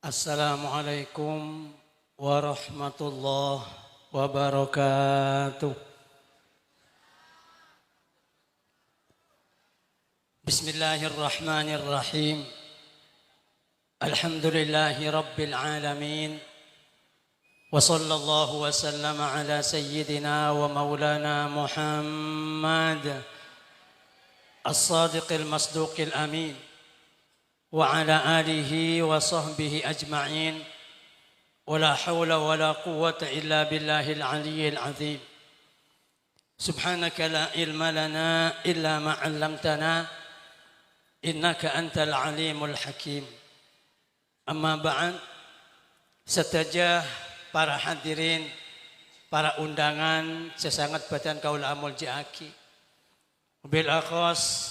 Assalamualaikum warahmatullahi wabarakatuh. Bismillahirrahmanirrahim. Alhamdulillahi rabbil alamin. Wa sallallahu wa sallama ala sayyidina wa maulana Muhammad as-sadiqil masduqil amin. وعلى آله وصحبه أجمعين ولا حول ولا قوة إلا بالله العلي العظيم سبحانك لا علم لنا إلا ما علمتنا إنك أنت العليم الحكيم أما بعد setajah para hadirin, para undangan sesangat badan kaula muljaaki bil akhas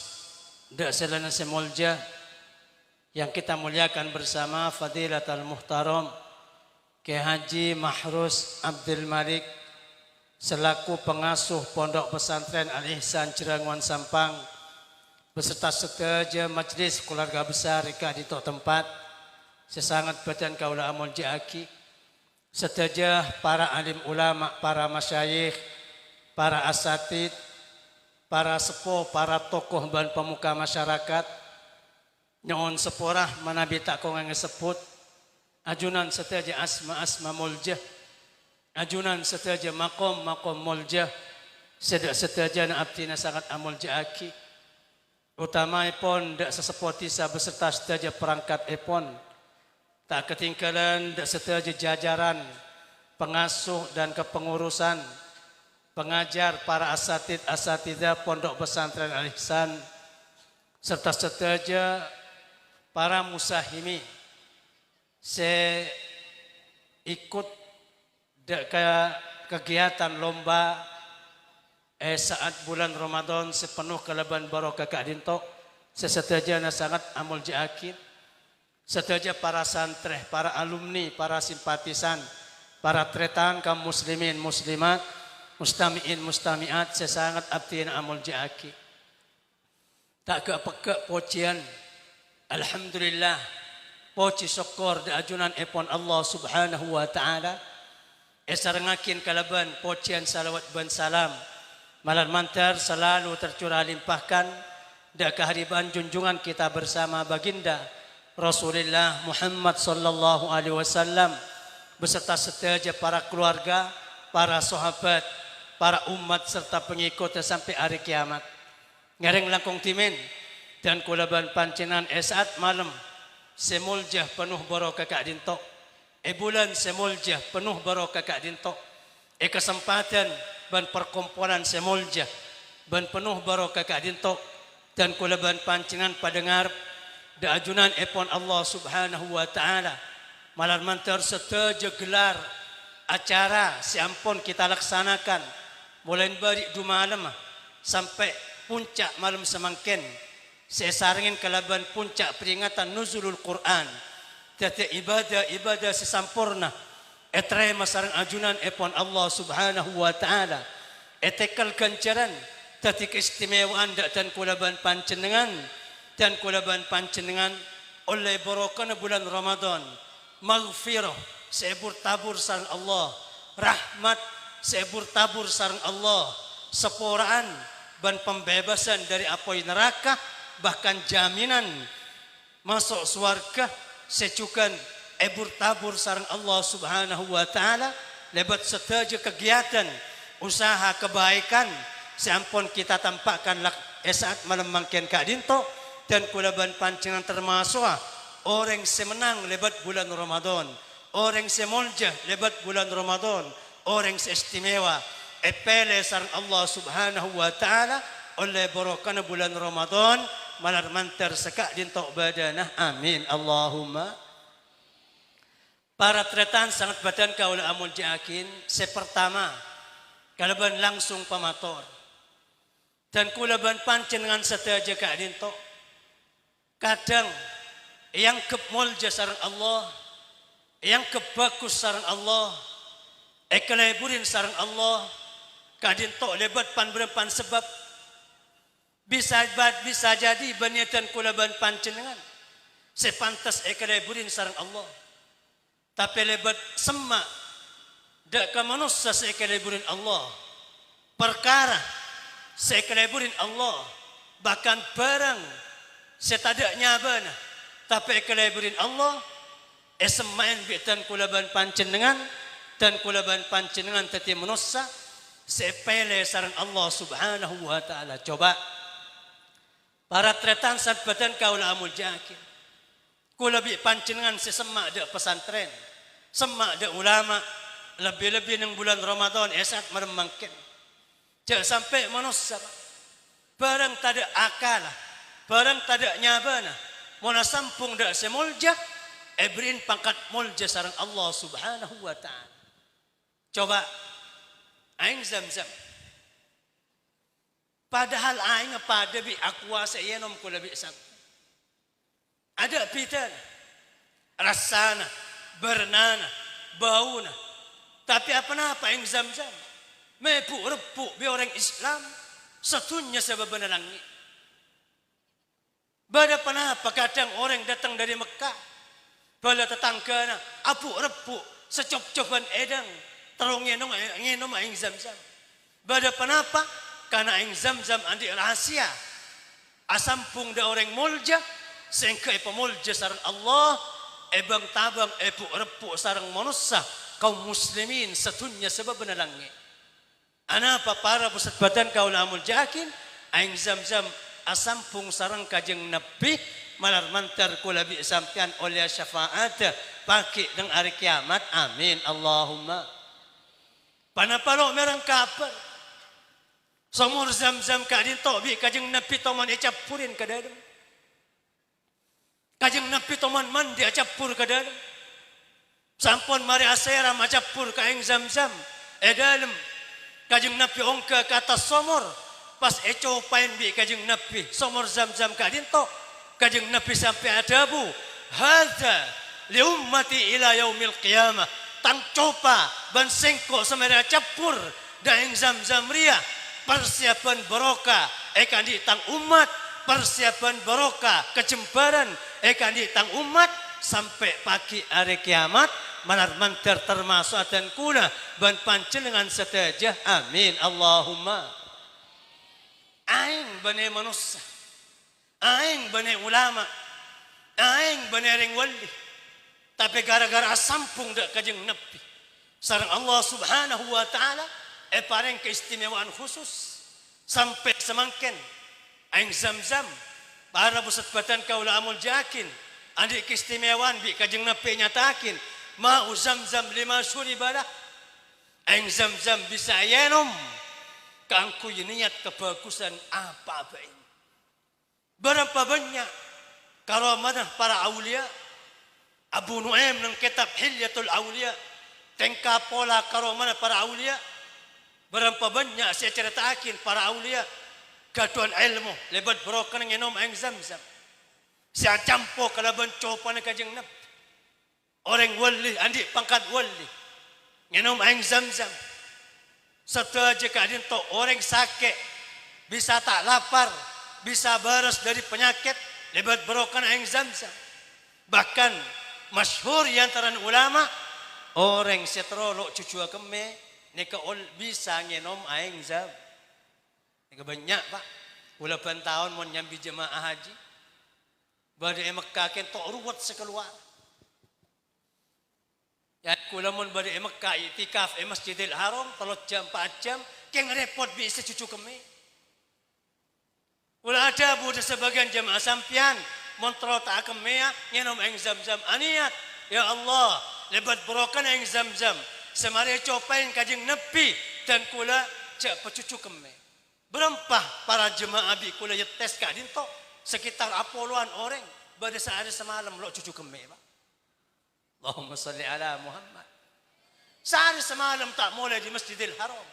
dak selana semulja yang kita muliakan bersama Fadilatul Muhtaram Kiai Haji Mahrus Abdul Malik selaku pengasuh Pondok Pesantren Al Ihsan Ciranguan Sampang beserta setajah majlis keluarga besar rika di tempat sesangat badan kaula amul jaaki setajah para alim ulama, para masyayikh, para asatid, para sepuh, para tokoh dan pemuka masyarakat. Nyon seporah manabi tak kau ngesebut ajunan setaja asma muljah, ajunan setaja makom muljah, setaja na abtina sangat amul jaaki utama ipon dak sesepoti sa beserta setaja perangkat ipon tak ketinggalan dak setaja jajaran pengasuh dan kepengurusan pengajar para asatidah Pondok Pesantren Al Ihsan serta setaja para musahimi saya ikut kegiatan lomba saat bulan Ramadan sepenuh keleban barokah Kak Dinto sesetajana sangat amul jaakid setajah para santreh, para alumni, para simpatisan, para tretan kaum muslimin muslimat, mustamiin mustamiat sesangat abdin amul jaakid tak kepekek pocian. Alhamdulillah poci syukur di ajunan epon Allah subhanahu wa ta'ala esarengakin kalaban pocian salawat ban salam malam mantar selalu tercurah limpahkan da kehariban junjungan kita bersama baginda Rasulullah Muhammad sallallahu alaihi wasallam beserta setaja para keluarga, para sahabat, para umat serta pengikutnya sampai hari kiamat. Ngareng langkong timin dan kulaban pancenan esat malam semuljah penuh barokah Kak Dinto bulan semuljah penuh barokah Kak Dinto kesempatan ban perkumpulan semuljah ban penuh barokah Kak Dinto dan kulaban pancenan padengar da ajunan epon Allah subhanahu wa ta'ala malam mantar setaja gelar acara siampun kita laksanakan mulai dari 2 malam sampai puncak malam semangkin saya sarangin kalaban puncak peringatan nuzulul Quran tete ibadah sesampurna etre masarang ajunan epon Allah subhanahu wa ta'ala etekal kancaran tete keistimewaan dan kulaban pancenengan dan kulaban pancenengan oleh barokah bulan Ramadan maghfirah sebur tabur sareng Allah rahmat sebur tabur sareng Allah sepuraan dan pembebasan dari api neraka bahkan jaminan masuk surga secukan tabur sareng Allah subhanahu wa ta'ala lebat setaja kegiatan usaha kebaikan seampun kita tampakkan saat malam mangken Kak Dinto dan kulaban pancingan termasuk orang semenang lebat bulan Ramadan orang semuljah lebat bulan Ramadan orang seistimewa epele sareng Allah subhanahu wa ta'ala oleh barokah bulan Ramadan malar mantar sekak Dinto badanah amin Allahumma. Para tretan sangat badan kaula amul jaakin sepertama kalaban langsung pamator dan kulaban pancen dengan setaja Kak Dinto kadang yang kemulja sareng Allah yang kebagus sareng Allah ekeleburin sareng Allah Kak Dinto lebat pan berempan sebab bisa jadi baniatan kulaban pancenengan sepantas ekeleburin sareng Allah Tapi lebat semak dak ka manusia sekeleburin Allah. Perkara sekeleburin Allah. Bahkan barang setadaknya bana. Tapi keleburin Allah. Semain bitan kulaban pancenengan. Dan kulaban pancenengan teti manusia. Sepele sarang Allah subhanahu wa ta'ala. Coba. Para tretan saat badan kaulah amul jakin. Kulabi pancenengan sesemak dak pesantren. Semak dak ulama. Lebih-lebih ng bulan Ramadan. Esat meremangkin. Jangan sampai manusia. Barang tak ada akal. Barang tak ada nyabana. Mona sampung dak semulja. Ebrin pangkat mulja sarang Allah subhanahu wa ta'ala. Coba. Aing zam-zam. Padahal aing pada bi aqua sayenom kula bi sak. Ada pitan. Rasana, bernana, bauna. Tapi apa aing zam-zam? Mepu repuk bi orang Islam satunya sebab benalangi. Bada panapa kadang orang datang dari Mekah. Bala tetanggana apu repuk secop-coban edang terong ngenom aing zam-zam. Bada panapa? Karena aing zam-zam andi rahasia. Asampung da orang mulja sengke pemulja sareng Allah ebang tabang epu repuk sareng manusia kaum muslimin satunya sebab benalangi. Anapa para pusat badan kau lamul jakin aing zam-zam asampung sareng kajeng Nabi malar mantar kula bi sampean oleh syafaat pagi deng hari kiamat amin Allahumma. Panapalo merang kapal somor zam-zam kadin tobi kajeng Nabi toman ecappurin ke dalam. Kajeng Nabi toman mandi acappur ke dalam. Sampun mari asera macappur ka aing zam-zam dalam. Kajeng Nabi ongka ke atas somor pas ecopain bi kajeng Nabi somor zam-zam kadin to. Kajeng Nabi sampai adabu hadza li ummati ila yaumil qiyamah tang copa ban sengko samara cappur daeng zam-zam ria persiapan barokah ekan di tang umat persiapan barokah kecembaran ekan di tang umat sampai pagi hari kiamat manar mantar termasuk dan kula ban panjenengan setajah amin Allahumma. Aing bani manusia aing bani ulama aing bani ring wali tapi gara-gara sampung dak kajeng Nabi sareng Allah subhanahu wa ta'ala pareng keistimewaan khusus sampai semangken aing zam-zam para pusat batan kaula amul jakin andi keistimewaan bi kajeng Nabi nyatakin ma'u zam-zam lima syuribalah aing zam-zam bisa yenom kangku niat kebagusan apa ini. Berapa banyak karamanah para aulia Abu Nuaim ng kitab Hilyatul Aulia tengka pola karamanah para aulia. Berapa banyak saya ceritakan para aulia gaduhan ilmu lebat broken ng inom aing zam-zam. Siya campo kalaban copan kajeng Nabi. Orang wali andi pangkat wali nginom aing zam-zam. Setelah kadin to orang sakit bisa tak lapar bisa baras dari penyakit lebat berokan aing zam-zam. Bahkan masyhur antara ulama orang setrolok cucu keme nika bisa ngenom aing zam. Nika banyak pak. Ulapan tahun mau nyambi jemaah haji. Badai Mekah ken tok ruwet sekeluar. Ya kula mun badai Mekah itikaf Masjidil Haram 3 jam 4 jam keng repot bisa cucu keme. Ulah ada budak sebagian jemaah sampian montrol tak kemea ngenom aing zam-zam aniat ya Allah lebat berokan aing zam-zam semari copain kajeng Nabi dan kula cak pecucu keme. Berempah para jemaah abi kula yetes kadin to sekitar apoluan orang pada sehari semalam lo cucu keme pak. Allahumma salli ala Muhammad. Sehari semalam tak mulai di Masjidil Haram.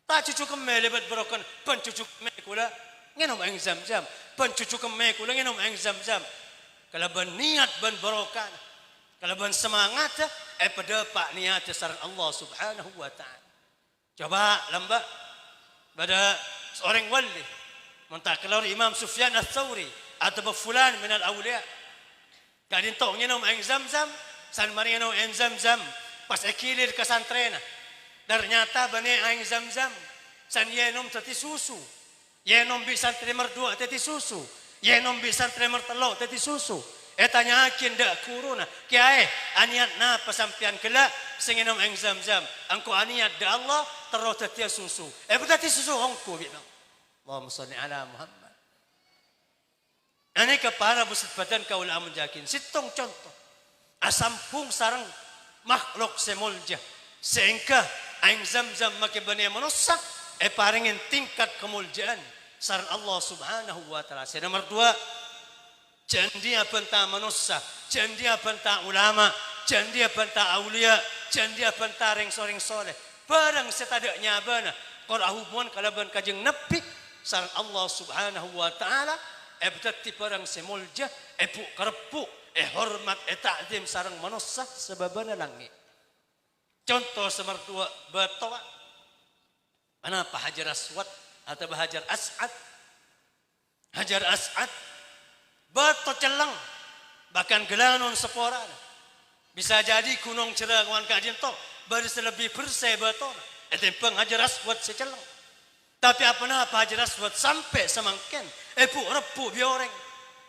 Tak cucu keme lebat berokan pen cucu keme kula ngenom aing zam-zam pencucu keme kula ngenom aing zam-zam kalaban niat ban barokah kalaban semangat pada pak niat sareng Allah subhanahu wa ta'ala. Coba lamba pada seorang wali mentah keluar Imam Sufyan Ats-Tsauri atau fulan minal awliya kadin tok ngenom aing zam-zam San Marino en Zamzam pas ekilir ke santrena. Ternyata bani aing Zamzam san yenom teti susu. Yenom bisa tremer dua teti susu. Yenom bisa tremer telo teti susu. Etanya akin dak kuruna. Kiai aniat na pasampian kela singinom aing Zamzam. Angko aniat da Allah terus teti susu. Teti susu hongku gitu. Allahumma sholli ala Muhammad. Ini kepala buset badan kaula amun jakin. Sitong contoh. Asampung sarang makhluk semulja. Sehingga aing Zamzam make bani manusia paringin tingkat kemuljaan sarang Allah Subhanahu wa taala. Nomor 2, jandia banta manusia, jandia banta ulama, jandia banta aulia, jandia banta ring soleh. Barang setadaknya bana qara hubungan kalaban kajeng nabi sarang Allah Subhanahu wa taala betati barang semulja pu karepuk hormat ta'zim sarang manusia sebabana langit. Contoh nomor 2 batoa. Kenapa Hajar Aswad atau Hajar As'ad? Hajar As'ad bato celang bahkan gelanon sepora. Bisa jadi gunung cerangan kajian to baru selebih bersih bato. Etempeng Hajar Aswad secelang. Tapi apa Hajar Aswad sampai semangken repu bioreng.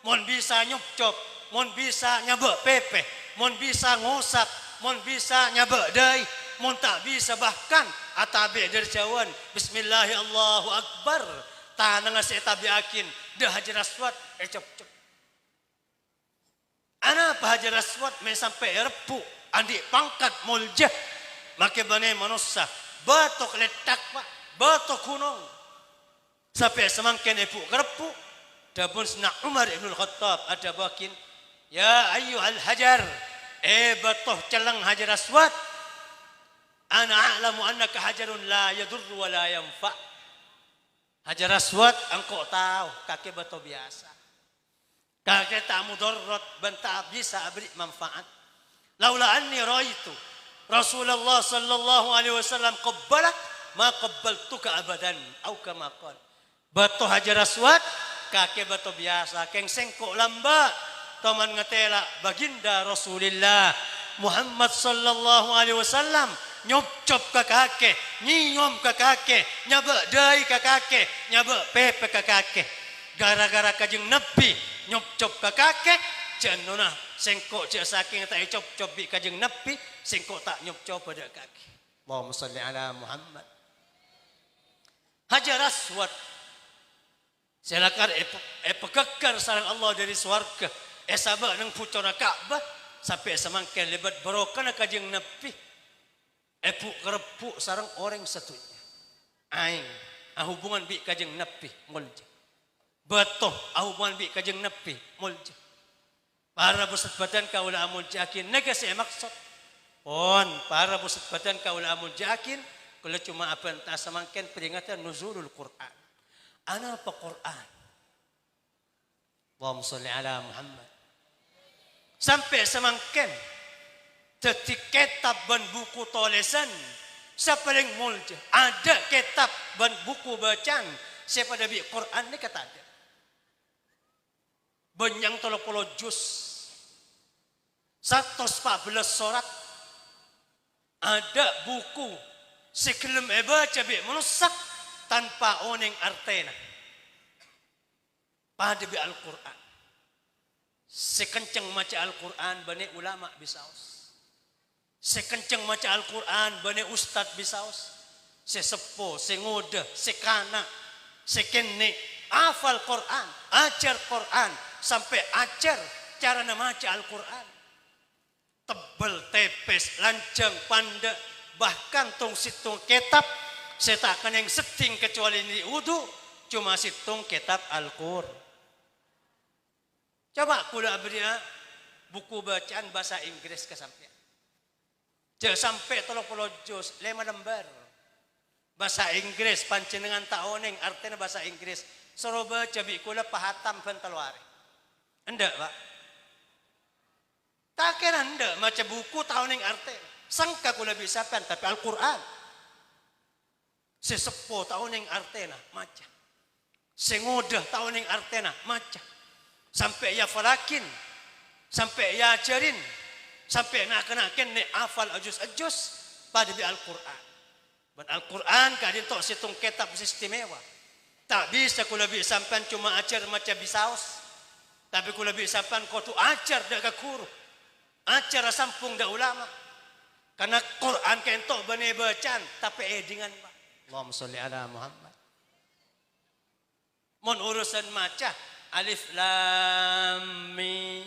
Mon bisa nyopcop, mon bisa nyabek pepe, mon bisa ngosak, mon bisa nyabek dai, mon tak bisa bahkan atabe dari jauhan bismillahirrahmanirrahim Allahu akbar tanang saya tabiakin dah Hajar Aswad cop. Ana apa Hajar Aswad me sampai repu andi pangkat muljah make bane manusia batok letak pak batok gunung sampai semangken epu repu dabun sena Umar ibn Khattab ada bakin ya ayyuhal hajar batoh celang Hajar Aswad ana a'lamu annaka hajarun la yadurru wa la yanfa. Hajar Aswad engkau tahu kaki batu biasa. Kaki tak mudarat banta bisa beri manfaat. Laula anni raitu Rasulullah sallallahu alaihi wasallam qabbalak ma qabbaltuka abadan au kama qala. Batu Hajar Aswad kaki batu biasa keng sengkok lamba taman ngetela baginda Rasulullah Muhammad sallallahu alaihi wasallam nyopcop ke kake, nyinyom ke kake, nyabek dai ke kake, nyabek pepe ke kake. Gara-gara kajeng Nabi nyopcop ke kake, janona sengkok cek saking tak cop-cop bi kajeng Nabi, sengkok tak nyopcop pada kake. Allahumma sholli ala Muhammad. Hajar Aswad silakan pekekar sarang Allah dari swarga. Sabak nang pucona Ka'bah sampai semangken lebat barokah kajeng Nabi. Epu kerepuk sarang orang satunya. Aing hubungan bi kajeng Nabi mulja. Batoh hubungan bi kajeng Nabi mulja. Para busat badan kaula amul jakin negasi maksud. Pon para busat badan kaula amul jakin kalau cuma apa entah semangken peringatan nuzulul Quran. Ana apa Quran? Allahumma sholli ala Muhammad. Sampai semangken tetik kitab dan buku tulisan sepaling mulja ada kitab dan buku bacaan siapa dabi Quran ni kata ada banyak 30 juz 114 surat ada buku sekelum baca bi menusak tanpa oning artena pada bi Al-Quran sekencang maca Al-Quran bani ulama bisaus. Sekencang maca Al-Quran bani ustad bisaus. Sesepo, sengoda, sekana, sekene hafal Quran, ajar Quran sampai ajar cara maca Al-Quran. Tebel, tepes, lancang, panda, bahkan tong situng kitab saya tak akan yang seting kecuali di wudu cuma situng kitab Al-Qur'an. Coba kula beri buku bacaan bahasa Inggris kesampean. Jangan sampai 30 juz 5 lembar. Bahasa Inggris pancenengan taoneng artinya bahasa Inggris. Suruh baca bi kula pahatam penteluari. Endak, Pak. Tak kira endak maca buku taoneng artinya. Sangka kula bisa pen tapi Al-Qur'an. Sesepo taoneng artinya maca. Sengodah taoneng artinya maca. Sampai ya falakin, sampai ya ajarin, Sampai nak-nakin ni afal ajus-ajus pada bi Al-Quran. Dan Al-Quran kadin tok situng kitab istimewa. Tak bisa ku lebih sampan cuma ajar macam bisaos. Tapi ku lebih sampan kau tu ajar dak ka guru. Ajar sampung dak ulama. Karena Quran kentok bani bacaan tapi edingan Pak. Allahumma sholli ala Muhammad. Mon urusan maca alif lam mim.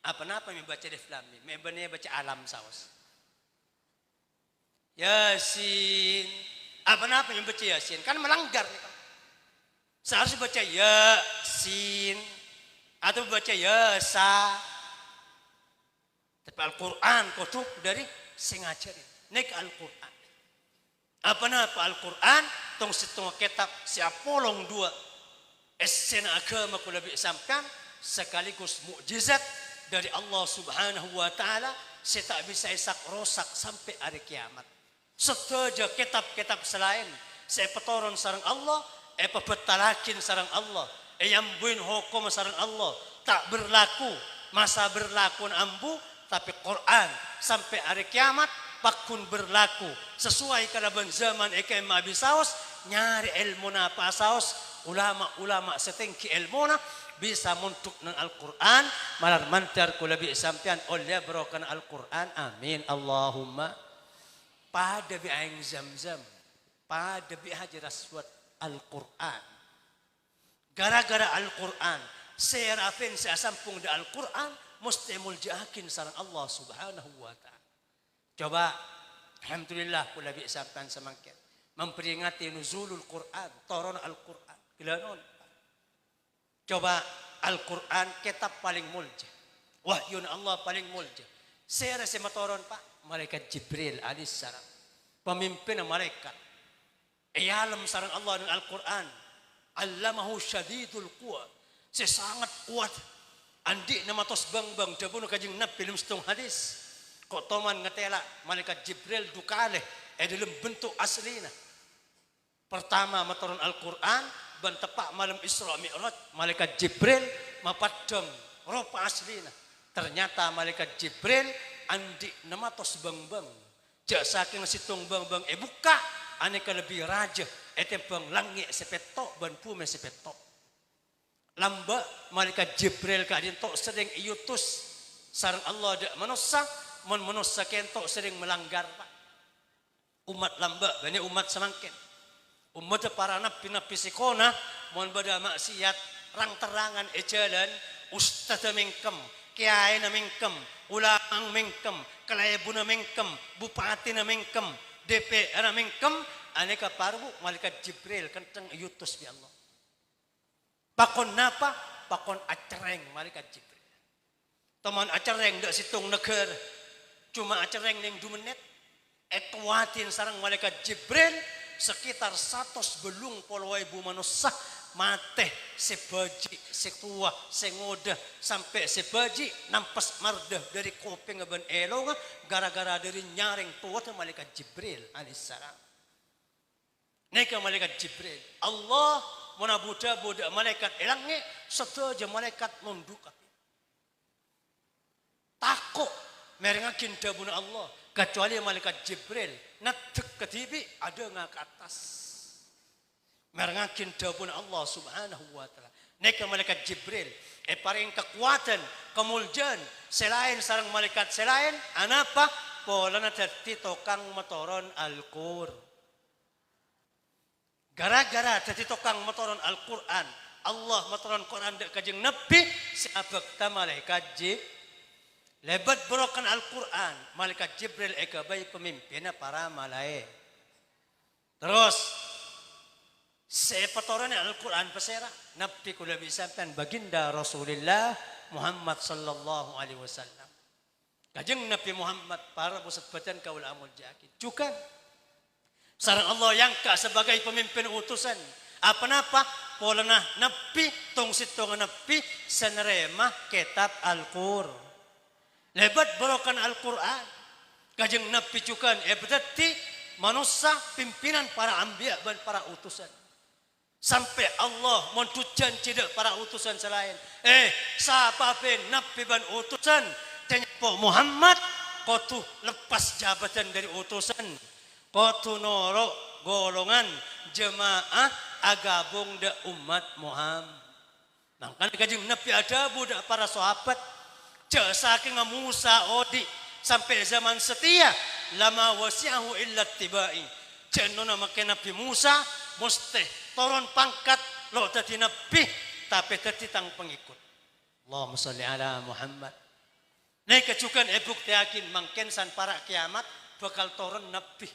Apa-apa yang baca alif lam mim? Bani baca alam saos. Yasin. Apa-apa yang baca Yasin? Kan melanggar nih. Seharusnya baca Yasin atau baca Yasa. Tapi Al-Quran kutub dari sing ngajarin. Nek Al-Quran. Apa-apa Al-Quran tong setengah kitab siapolong dua. Esena agama ku lebih sampan sekaligus mukjizat dari Allah Subhanahu wa taala saya tak bisa isak rosak sampai hari kiamat. Setaja kitab-kitab selain saya petoron sarang Allah, pebetalakin sarang Allah, yambuin hukum sarang Allah tak berlaku masa berlaku ambu tapi Quran sampai hari kiamat pakun berlaku sesuai kalaban zaman ekem abisaos nyari ilmu na pasaos ulama-ulama setinggi ilmu na bisa muntuk ng Al-Quran malar mantar ko labi sampian oleh brokan Al-Quran amin Allahumma pada bi aing zam-zam pada bi hajar aswad Al-Quran gara-gara Al-Quran serafin saya sampung di Al-Quran mesti muljahakin sarang Allah Subhanahu wa taala. Coba alhamdulillah kula bi sampean semangkin memperingati nuzulul Quran, turun Al-Quran. Gilanon. Coba Al-Quran kitab paling mulja. Wahyun Allah paling mulja. Saya rasa matoron Pak, malaikat Jibril alaihissalam. Pemimpin malaikat. Alam sarang Allah dengan Al-Quran. Allamahu syadidul quwa. Saya sangat kuat. Andi nama tos bang dabun kajing Nabi film setong hadis. Kok toman ngetela malaikat Jibril dukale dalam bentuk aslina. Pertama matoron Al-Quran ban tepak malam Isra Mi'raj malaikat Jibril mapadang rupa aslina. Ternyata malaikat Jibril andi nama tos bang. Jak saking situng bang buka aneka lebih raja bang langi sepetok ban pume sepetok. Lamba malaikat Jibril kadin tok sering iutus sareng Allah dak manusia mun manusia kentok sering melanggar Pak. Umat lamba bani umat semangkin. Umat para nabi sikona mun bada maksiat rang terangan jalan ustaz mingkem kiai na mingkem ulang mingkem kalaibuna mingkem bupati na mingkem DPR na mingkem aneka parbu malaikat Jibril kenteng iutus bi Allah. Pakon napa? Pakon acereng malaikat Jibril. Teman acereng dak situng negara. Cuma acereng ning 2 menit. Etwatin sarang malaikat Jibril sekitar 100 belung polowai bu manusia mate sebaji setua sengoda sampai sebaji nampas mardah dari kuping ban elong gara-gara dari nyaring tua malaikat Jibril alaihissalam. Neka malaikat Jibril Allah budak malaikat elangnya setaja malaikat nunduk takut merengakin dabun Allah kecuali malaikat Jibril natek ketibi ada ngak ke atas merengakin dabun Allah Subhanahu wa taala. Neka malaikat Jibril paring kekuatan kemuliaan selain sarang malaikat selain anapa polana dadi tokang motoron Al-Qur'an. Gara-gara dadi tokang motoron Al-Quran, Allah motoron Quran dek kajeng Nabi, siabak ta malaikat Jibril. Lebat berokan Al-Quran, malaikat Jibril ekabai pemimpinnya para malaikat. Terus, sepatoran Al-Quran pesera, Nabi kula bisapan baginda Rasulullah Muhammad sallallahu alaihi wasallam. Kajeng Nabi Muhammad para pusat badan kaul amul jaki. Juga sarang Allah yang sebagai pemimpin utusan. Apa-apa polana Nabi tong sitong Nabi senerema kitab Al-Qur'an. Lebat berokan Al-Qur'an. Kajeng Nabi juga berarti manusia pimpinan para anbiya dan para utusan. Sampai Allah mentujan tidak para utusan selain. Siapa pun Nabi dan utusan tanya po Muhammad kau tu lepas jabatan dari utusan, kau tu noro golongan jemaah agabung da umat Muhammad. Nangkan kajing Nabi ada budak para sahabat saking Musa odi sampai zaman setia lama wasi'ahu illa tibai. Cenona makin Nabi Musa mesti turun pangkat lo tadi Nabi tapi tadi tang pengikut. Allahumma salli ala Muhammad. Nek kecukan ebuk yakin mangken san para kiamat bakal turun Nabi.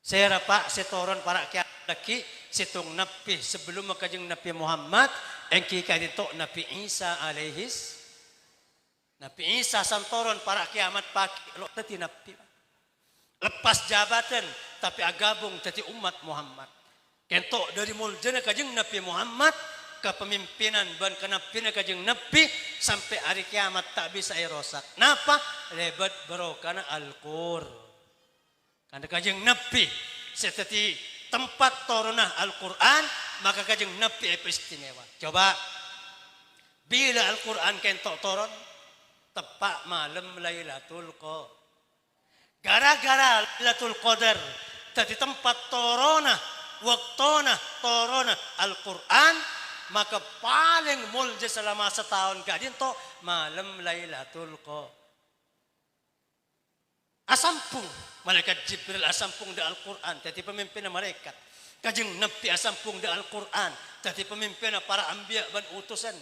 Saya pak setoron para kiamat lagi situng Nabi sebelum makajeng Nabi Muhammad engki kadito Nabi Isa alaihis. Nabi Isa santoron para kiamat pagi lo tadi Nabi. Lepas jabatan tapi agabung tadi umat Muhammad. Kentok dari muljana kajeng Nabi Muhammad kepemimpinan ban kenabian kajeng Nabi sampai hari kiamat tak bisa erosak. Napa? Lebat barokana Al-Qur. Karena kajeng Nabi seperti tempat turunah Al-Quran maka kajeng Nabi istimewa. Coba bila Al-Quran kentok turun tepat malam Lailatul Qadar. Gara-gara Lailatul Qadar tadi tempat turunah waktuna turunah Al-Quran maka paling mulja selama setahun kadin to malam Lailatul Qadar. Asampung malaikat Jibril asampung da Al-Quran tadi pemimpin malaikat. Kajeng Nabi asampung da Al-Quran tadi pemimpin para anbiya dan utusan.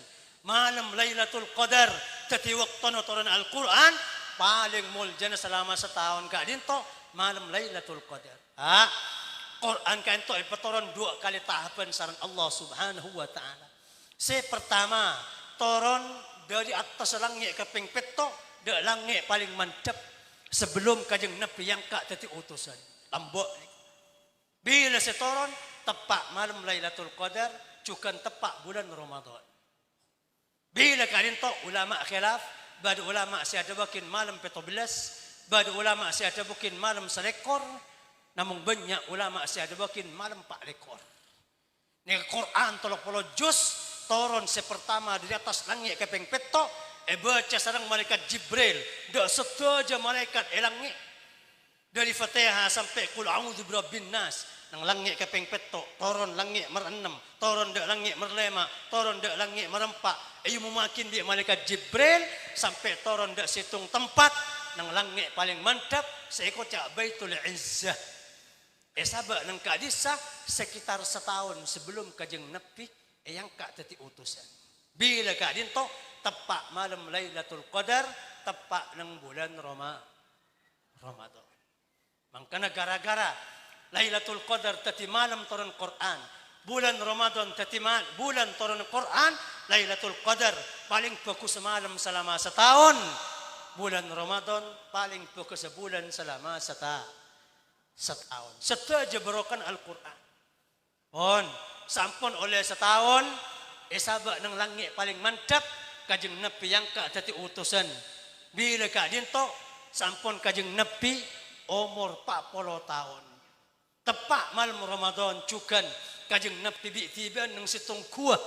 Malam Lailatul Qadar tadi waktuna turun Al-Quran paling mulja selama setahun kadin to malam Lailatul Qadar. Quran kan itu turun 2 kali tahapan saran Allah Subhanahu wa taala. Pertama, turun dari atas langit ke ping peto, de langit paling mantap sebelum kajeng Nabi yang kak tadi utusan. Lambok. Bila turun tepat malam Lailatul Qadar, cukan tepat bulan Ramadan. Bila kalian tahu ulama khilaf, bada ulama siada bakin malam 17, bada ulama siada bakin malam selekor. Namun banyak ulama siada bakin malam 4 lekor. Ni Quran 30 juz turun sepertama dari atas langit ke ping peto baca sareng malaikat Jibril dak setuju malaikat langit dari Fatihah sampai qul a'udzu birabbin nas nang langit ke ping peto turun langit merenam turun dak langit merlema turun dak langit merempak ayo memakin dia malaikat Jibril sampai turun dak situng tempat nang langit paling mantap seiko cak Baitul Izzah. Sabak nang kadisa sekitar setahun sebelum kajeng Nabi yang kak teti utusan. Bila kadin to tepat malam Lailatul Qadar tepat nang bulan Ramadan. Mangkana gara-gara Lailatul Qadar teti malam turun Quran, bulan Ramadan teti bulan turun Quran, Lailatul Qadar paling fokus malam selama setahun. Bulan Ramadan paling fokus sebulan selama setahun. Setuju berokan Al-Quran. On, sampun oleh setahun, sabak nang langit paling mantap, kajeng Nabi yang kak tati utusan. Bila kak dinto, sampun kajeng Nabi umur 40 tahun. Tepat malam Ramadan cukan kajeng Nabi tiba nang situng kuah,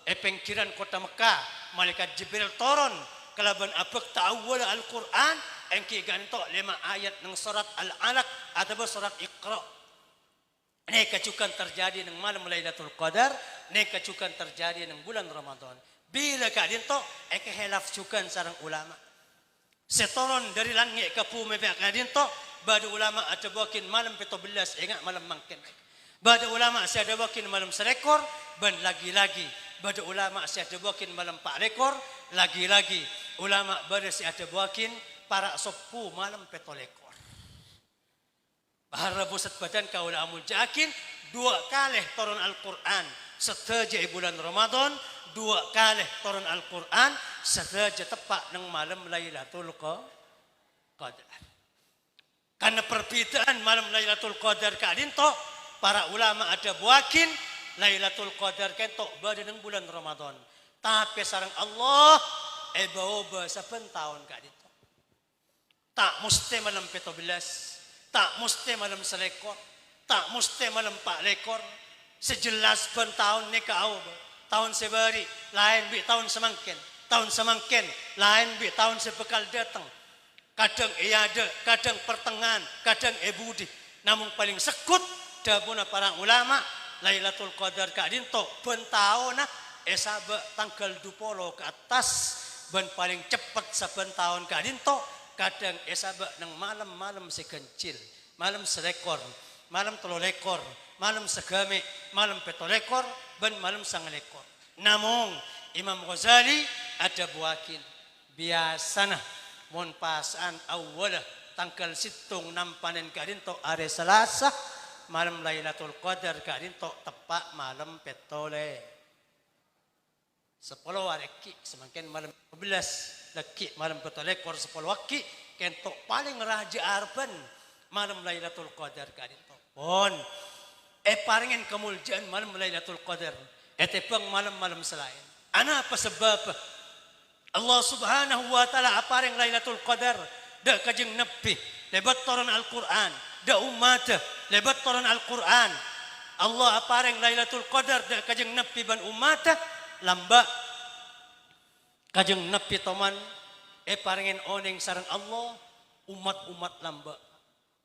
pengkiran kota Mekah, malaikat Jibril turun, kalaban abek ta'awwal Al-Quran, engki gantok 5 ayat nang surat Al-Alaq atau surat Iqra. Ini kecukan terjadi nang malam Lailatul Qadar, ini kecukan terjadi nang bulan Ramadan. Bila kadin to hilaf cukan sarang ulama. Setoron dari langit ke bumi kadin to bada ulama ada bakin malam 17 ingat malam mangken. Bada ulama ada bakin malam serekor ban lagi-lagi. Bada ulama ada bakin malam 4 lekor lagi-lagi. Ulama bada ada bakin para sopu malam 7 lekor. Bahara pusat badan kau amul jakin 2 kali turun Al-Quran setiap bulan Ramadan 2 kali turun Al-Quran setiap tepat nang malam Lailatul Qadar. Karena perbedaan malam Lailatul Qadar kadin to para ulama ada buakin Lailatul Qadar kentok pada nang bulan Ramadan. Tapi sarang Allah bawa saben tahun kadin to. Tak mesti malam 17. Tak mesti malam selekor, tak mesti malam 4 lekor. Sejelas ben tahun ni kau tahun sebari lain bi tahun semangkin. tahun semangkin, lain bi tahun sebekal datang. Kadang ada, kadang pertengahan, kadang budi. Namun paling sekut dabuna para ulama Lailatul Qadar kadinto ben tauna sabe tanggal 20 ke atas ben paling cepat saben tahun kadinto kadang sabe nang malam-malam sekencil, malam selekor, malam telolekor, malam segame, malam petolekor, ben malam sangalekor. Namun Imam Ghazali ada buakin biasana mon pasaan awalah tanggal situng nampanen kadinto are Selasa malam Lailatul Qadar kadinto tepak malam petole 10 wareki semakin malam 12 laki malam petolekor 10 waki kento paling raja arban malam Lailatul Qadar kadinto pon paringin kemuliaan malam Lailatul Qadar tepang malam-malam selain ana apa sebab Allah Subhanahu wa taala apareng Lailatul Qadar da kajeng nabi lebat turun Al-Qur'an da umat lebat turun Al-Qur'an Allah apareng Lailatul Qadar da kajeng nabi ban umat lamba kajeng nabi toman paringin oneng sareng Allah umat-umat lamba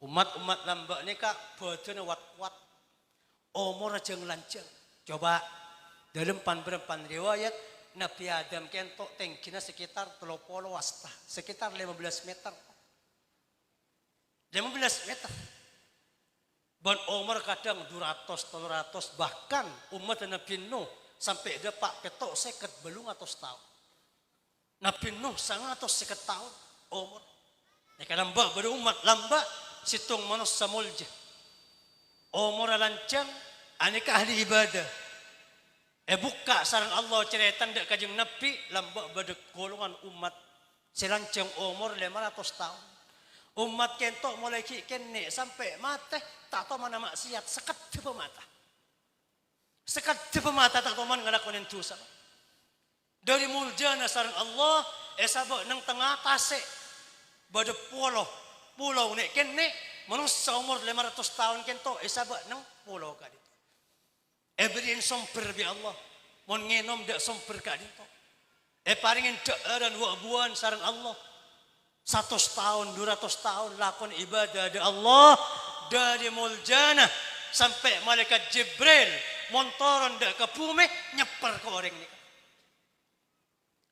umat-umat lamba ni ka badan wat-wat umur jeng lanceng coba dalam pan riwayat Nabi Adam kentok tengkina sekitar 30 wasta, sekitar 15 meter. 15 meter. Ban umur kadang 200, 300 bahkan umat Nabi Nuh sampai dia pak petok seket belum atau setahun. Nabi Nuh 150 tahun umur. Nek lamba baru umat lamba situng manusia mulja. Umur lancang aneka ahli ibadah. Buka sarang Allah cerita dak kajeng Nabi lambak badek golongan umat selanceng umur 500 tahun. Umat kentok mulai kene sampai mati tak tahu mana maksiat sekat depa mata. Sekat depa mata tak tahu mana ngelakonin dosa. Dari muljana sarang Allah sabak nang tengah tasik badek pulau nek kene manusia umur 500 tahun kentok sabak nang pulau kadi. Berin somper bi Allah mon ngenom dak somper ka dito paringin daaran wa buan sareng Allah 100 tahun 200 tahun lakon ibadah da Allah dari muljana sampai malaikat Jibril montoron dak ke bumi nyeper ke orang ni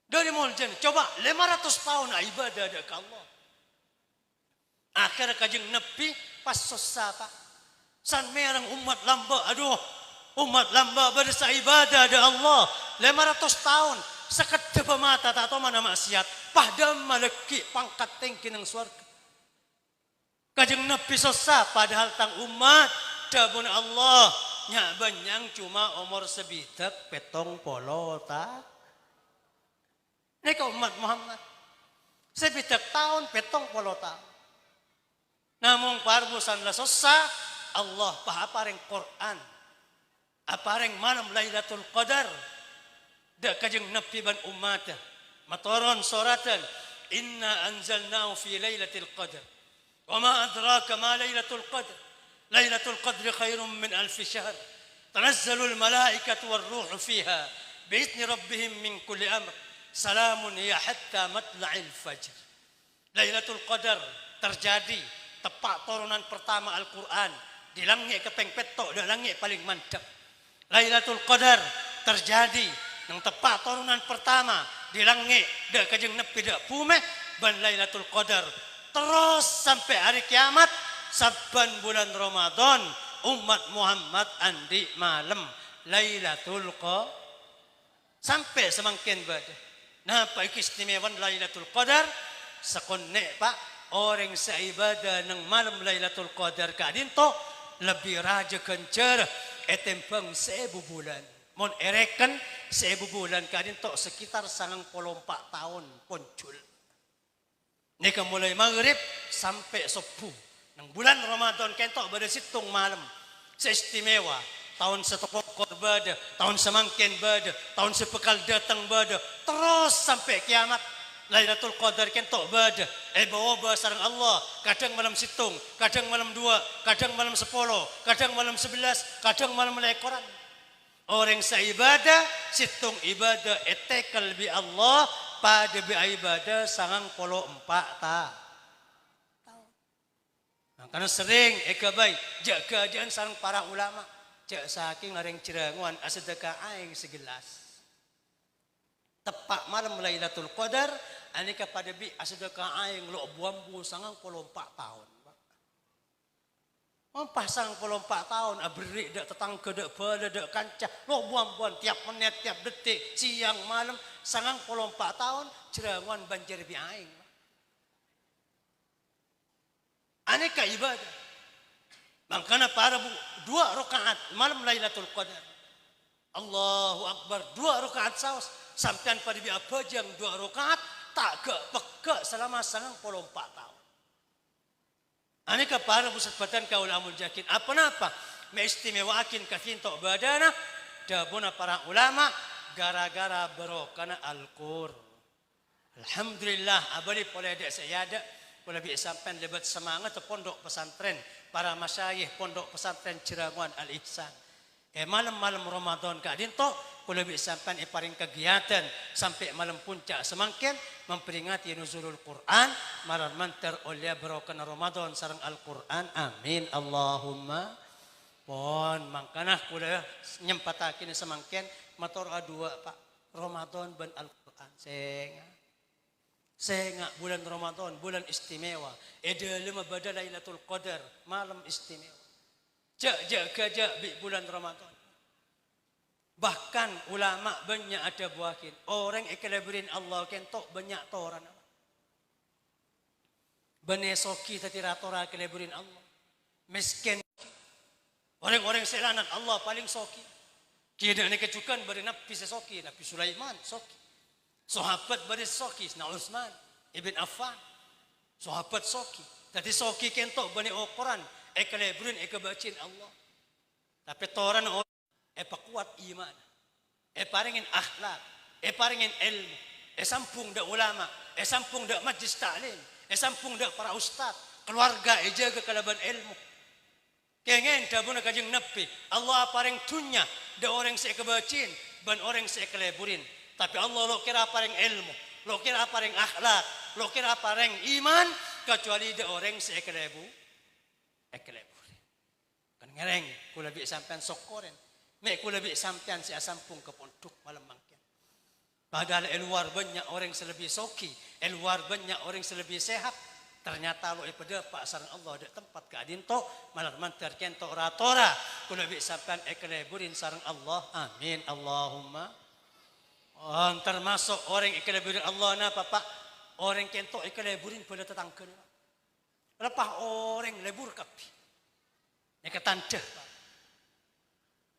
dari muljana coba 500 tahun ibadah dak ke Allah akhir kajeng Nabi pas sosapa san merang umat lamba aduh umat lamba bersa ibadah ada Allah 500 tahun sekedap mata tak tahu mana maksiat padam maleki pangkat tinggi nang surga kajeng Nabi sosa padahal tang umat dabun Allah nya banyang cuma umur sebidak petong polota nek umat Muhammad sebidak tahun petong polota namun parbusan la sosa Allah pahapareng Quran apareng malam Lailatul Qadar da kajeng Nabi ban ummata matoron suratan inna anzalnahu fi lailatul qadar wa ma adraka ma lailatul qadar lailatul qadri khairum min alf shahr tanazzalul malaikatu war ruhu fiha bi'izni rabbihim min kulli amr salamun hiya hatta matla'il fajr Lailatul Qadar terjadi tepat turunan pertama Al-Qur'an di langit kepeng petok da langit paling mantap Lailatul Qadar terjadi yang tepat turunan pertama di langit dak kajeng nepi dak bumi ban Lailatul Qadar terus sampai hari kiamat saban bulan Ramadan umat Muhammad andi malam Lailatul Qadar sampai semakin bada nah apa istimewaan Lailatul Qadar sekonne pak orang seibadah nang malam Lailatul Qadar kadinto lebih raja kencer etempeng 1000 bulan mon ereken 1000 bulan kadinto sekitar 94 tahun poncul nika mulai maghrib sampai subuh nang bulan Ramadan kentok pada situng malam seistimewa tahun setokor bada tahun semangkin bada tahun sepekal datang bada terus sampai kiamat Lailatul Qadar kentok bada bawa sareng Allah kadang malam situng kadang malam 2 kadang malam 10 kadang malam 11 kadang malam lekoran orang seibadah situng ibadah etekal bi Allah pada ibadah sangang polo empat ta. Karena sering ekabay jaga jangan sarang para ulama jak saking lareng ciranguan asedeka aing segelas. Tepat malam Lailatul Qadar anika pada bi asedeka aing lo buambu sangang polo empat tahun. Pasang puluh 4 tahun abri dak tetangga dak bala dak kancah lo buan-buan tiap menit tiap detik siang malam sangang puluh 4 tahun ceranguan banjir bi aing aneka ibadah makanya para bu 2 rakaat malam Lailatul Qadar Allahu Akbar 2 rakaat saus sampean pada bi apa jam 2 rakaat tak ke peka selama sangang puluh 4 tahun. Aneka para busat-batan kaul amul jakin. Apa-apa meistimewakin kafinto badana dabuna para ulama gara-gara barokana Al-Qur. Alhamdulillah abadi boleh dek sayada boleh bisa sampai lebat semangat pondok pesantren para masyayikh pondok pesantren Ciranguan Al-Ihsan. Malam-malam Ramadan kadinto boleh bisa sampai paring kegiatan sampai malam puncak semangkin memperingati nuzulul Quran malam mantar oleh barokah Ramadan sareng Al-Quran amin Allahumma pon mangkana kuda nyempatakin semangkin motor A2 Pak Ramadan ban Al-Quran senga bulan Ramadan bulan istimewa dalam pada Lailatul Qadar malam istimewa jaga bulan Ramadan. Bahkan ulama banyak ada buahin orang ekeleberin Allah kentok banyak toran benesoki tadi ratora ekeleberin Allah miskin orang-orang selanan Allah paling soki kira ni kecukan beri Nabi sesoki Nabi Sulaiman soki sahabat beri soki na Utsman ibn Affan sahabat soki tadi soki kentok bani ukuran ekeleberin ekebacin Allah tapi toran kuat iman, paringin akhlak, paringin ilmu, sampung dak ulama, sampung dak majlis ta'lim, sampung dak para ustad, keluarga jaga kalaban ilmu. Kengen dabuna kajeng Nabi, Allah paring dunya dak orang sekebacin, ban orang sekeleburin. Tapi Allah lo kira paring ilmu, lo kira paring akhlak, lo kira paring iman, kecuali dak orang sekeleburin. Kan ngereng, kula bi sampean sokoren. Mek ku lebih sampean si asampung ke pondok malam mangkin. Padahal luar banyak orang selebih soki, luar banyak orang selebih sehat. Ternyata lo pada pak sarang Allah ada tempat keadinto malam mantar kento ratora. Ku lebih sampean ekeleburin sarang Allah. Amin Allahumma. Termasuk orang ekeleburin Allah na Pak. Orang kento ekeleburin pada tetangga. Lepas orang lebur kapi. Ini ketanda Pak.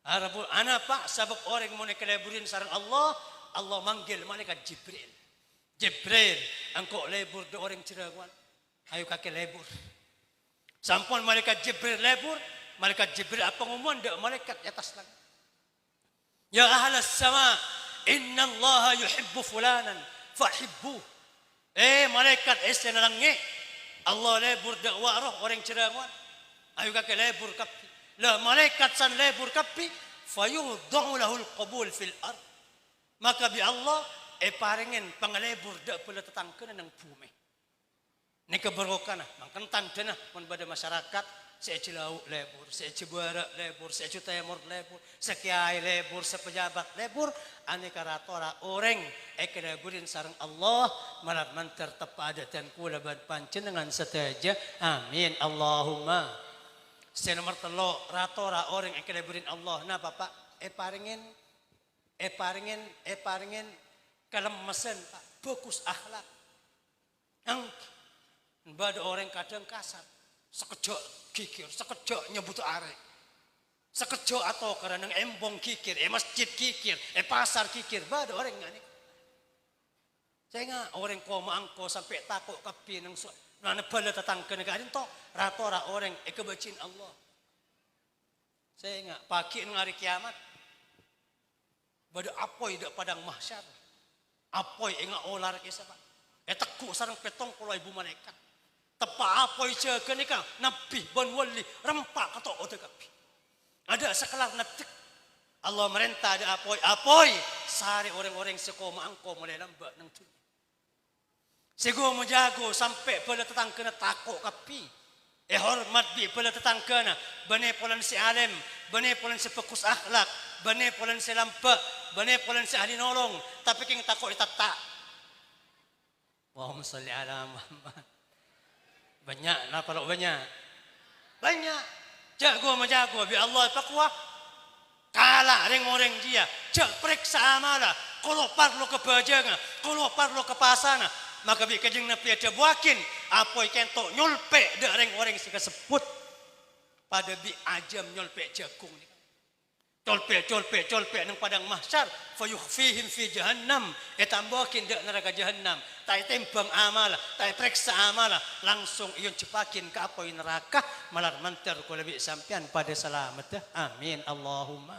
Anak Pak sabab orang mau nekeleburin sarang Allah manggil malaikat Jibril. Jibril, engkau lebur de orang Ciranguan. Ayo kakek lebur. Sampun malaikat Jibril lebur, malaikat Jibril apa ngomong de malaikat atas langit. Ya ahlas sama, inna Allah yuhibbu fulanan, fahibbu. Malaikat langit. Allah lebur de waroh orang Ciranguan. Ayo kakek lebur kapi. La malaikat san lebur kapi fayudhu lahul qabul fil ard maka bi Allah paringin pangalebur dak pula tetangkeun nang bumi ni keberokana mangkan tandana mun bada masyarakat secilau lebur secibara lebur secutemur lebur sekiai lebur sepejabat lebur aneka ratora orang ekeleburin sareng Allah malah mantar tepada dan kula ban panjenengan sedaja amin Allahumma. Nomor telo ratora orang yang kelebirin Allah. Nah Bapak, paringin kalem mesen Pak, bagus akhlak. Bada orang kadang kasar, sekejap kikir, sekejap nyebut arek, sekejap atau karena embong kikir, masjid kikir, pasar kikir, bada orang ngani. Saya nggak orang koma angko sampai takut kapi nang mana bala tetangga negara itu ratora orang kebacin Allah. Saya ingat pagi hari kiamat. Bada apoi dak padang mahsyar. Apoi ingat olar kisah Pak. Teku sarang petong puluh ibu malaikat. Tepa apoi jaga nikah nabi ban wali rempak atau otak kapi. Ada sekelar netik. Allah merintah ada apoi sari orang-orang sekoma angko mulai lambak nang tu. Sigo mo jago sampai pala tetangkana tako kapi. Hormat bi pala tetangkana. Bane polan si alim, bane polan si pekus akhlak, bane polan si lampa, bane polan si ahli nolong. Tapi king tako itata. Allahumma salli ala Muhammad. Banyak na pala banyak. Banyak. Jago mo jago bi Allah pakwa. Kala ring-ring dia. Jak periksa amala. Kalau parlo ke bajanga, kalau parlo ke pasana. Maka bi kajeng napi ada buakin apoy kento nyulpe de orang-orang sika sebut pada bi ajam nyulpe jagung ni colpe nang padang mahsyar fayukhfihim fi jahannam etambokin de neraka jahannam tai tembang amala tai periksa amala langsung iyon cepakin ke apoy neraka malar manter ko lebih sampean pada selamat amin Allahumma.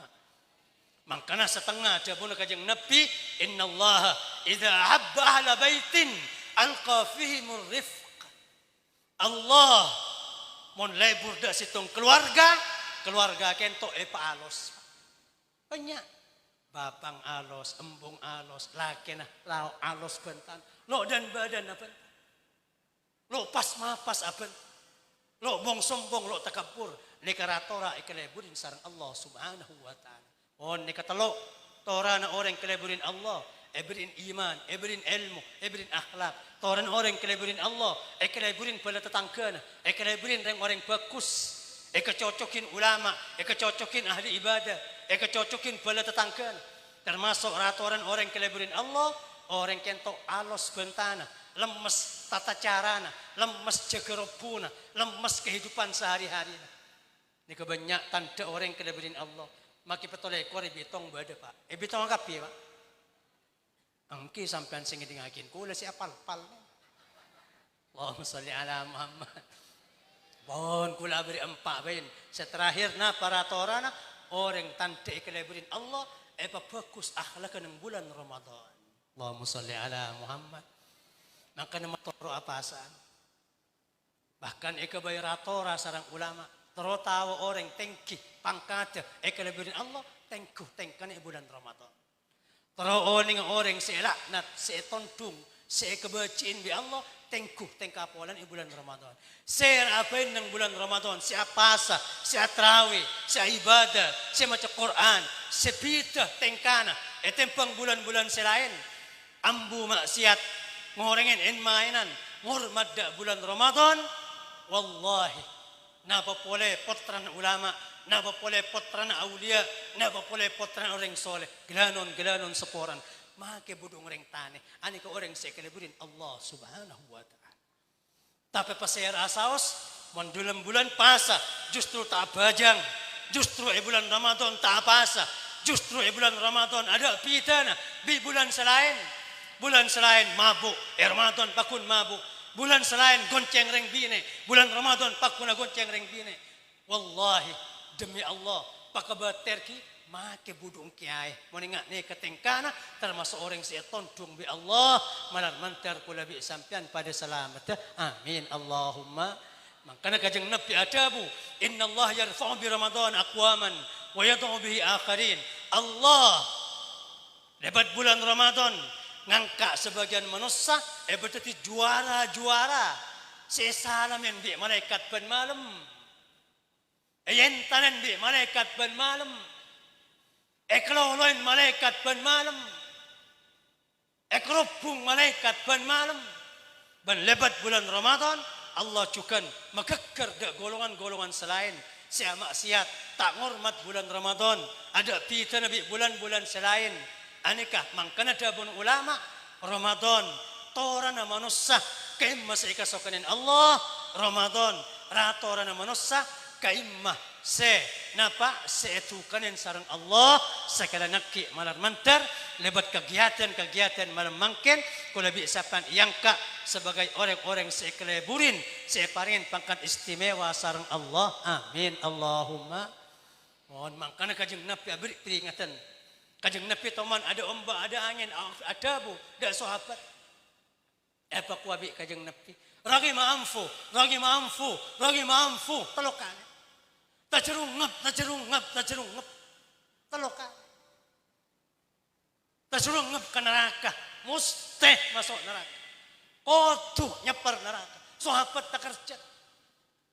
Makanya setengah jabun kajeng Nabi innallaha idza habba ahla baitin alqa fihimur rifq. Allah mon lebur da situng keluarga kento paalos. Banyak babang alos, embung alos, laki nah lau alos bentan. Lo dan badan apa? Lo pas mapas apa? Lo bong sombong lo takabur likaratora ikaleburin sareng Allah Subhanahu wa taala. On ni katalo tora na orang keleburin Allah eberin iman eberin ilmu eberin akhlak toran orang keleburin Allah keleburin pala tetangkana keleburin orang bagus kecocokin ulama kecocokin ahli ibadah kecocokin pala tetangkana termasuk ratoran orang keleburin Allah orang kento alos bentana lemes tata carana lemes jagerobuna lemes kehidupan sehari-hari ni kebanyak tanda orang keleburin Allah. Maki petoleh kore bitong bada pak. Bitong angkap ya pak. Angki sampean sing ngingakin kula si apal-pal. Allahumma sholli ala Muhammad. Bon kula beri empat bain. Seterakhir na para torana orang tante ikeleburin Allah bagus akhlak ng bulan Ramadan. Allahumma sholli ala Muhammad. Maka nama toro apasan. Bahkan ikabay ratora sarang ulama. Terutawa orang tengki pangkata kelebihan Allah tengkan bulan Ramadan. Terus orang selaknat setondung kebaciin bi Allah tengkapolan bulan Ramadan. Serapain ng bulan Ramadan siapasa siatrawih siibadah simaca Quran sepita tengkana tempang bulan-bulan selain ambu maksiat ngorengin mainan ngormat da bulan Ramadan wallahi napa boleh potran ulama, napa boleh potran aulia, napa boleh potran orang soleh, gelanon seporan. Maka budung orang tane, ani ke orang sekeleburin Allah Subhanahu wa taala. Tapi pas saya rasaos, mon bulan puasa, justru tak bajang, justru bulan Ramadan tak puasa, justru bulan Ramadan ada pidana, di bulan selain mabuk, Ramadan pakun mabuk. Bulan selain gonceng reng bine. Bulan Ramadan pakuna gonceng reng bine. Wallahi demi Allah pakabater ki make budung kiai. Moningat ni ketengkana termasuk orang saya tondung bi Allah malar mantar kula bi sampean pada selamat. Amin Allahumma. Makanya kajeng Nabi adabu inna Allah yarfa'u bi Ramadan aqwaman wa yad'u bihi akharin. Allah lebat bulan Ramadan ngangkat sebagian manusia berarti juara sesalam yang di malaikat ban malam yentanan di malaikat ban malam ekloloin malaikat ban malam ekropung malaikat ban malam ban lebat bulan Ramadan Allah cukan makakar da golongan-golongan selain siya maksiat tak ngormat bulan Ramadan ada pita nabi bulan-bulan selain anikah mangkana dabun ulama Ramadan torana manusia kaimma sa ikasokanin Allah Ramadan ratorana manusia kaimma se napa seetukanin sarang Allah sakala nakki malar mantar lebat kegiatan malam mangken kula bi sapan yangka sebagai orang-orang sekeleburin separin pangkat istimewa sarang Allah amin Allahumma mohon mangkana kajeng Nabi beri peringatan. Kajeng Nabi teman ada ombak, ada angin, ada bu, ada sahabat. Apa kuabi kajeng Nabi? Ragi maamfu, telokan. Tak cerungap, telokan. Tak cerungap ke neraka, mustih masuk neraka. Kodoh nyepar neraka. Sahabat tak kerja.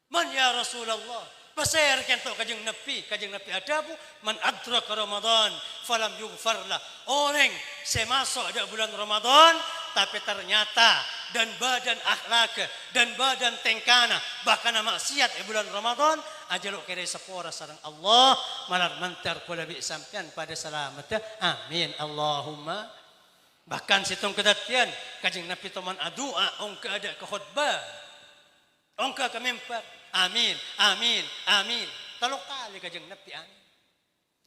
Man ya Rasulullah. Pasir kentok kajeng Nabi adabu man adraka Ramadan falam yughfar lah. Orang semasuk ada bulan Ramadan tapi ternyata dan badan akhlak dan badan tengkana bahkan maksiat bulan Ramadan ajaluk kere sepora sareng Allah malar mentar kula bi sampean pada selamat. Amin Allahumma. Bahkan situng kedatian kajeng Nabi toman adua ongka ada ke khutbah. Ongka ke mimbar. Amin, amin, amin. 3 kali kajeng Nabi amin.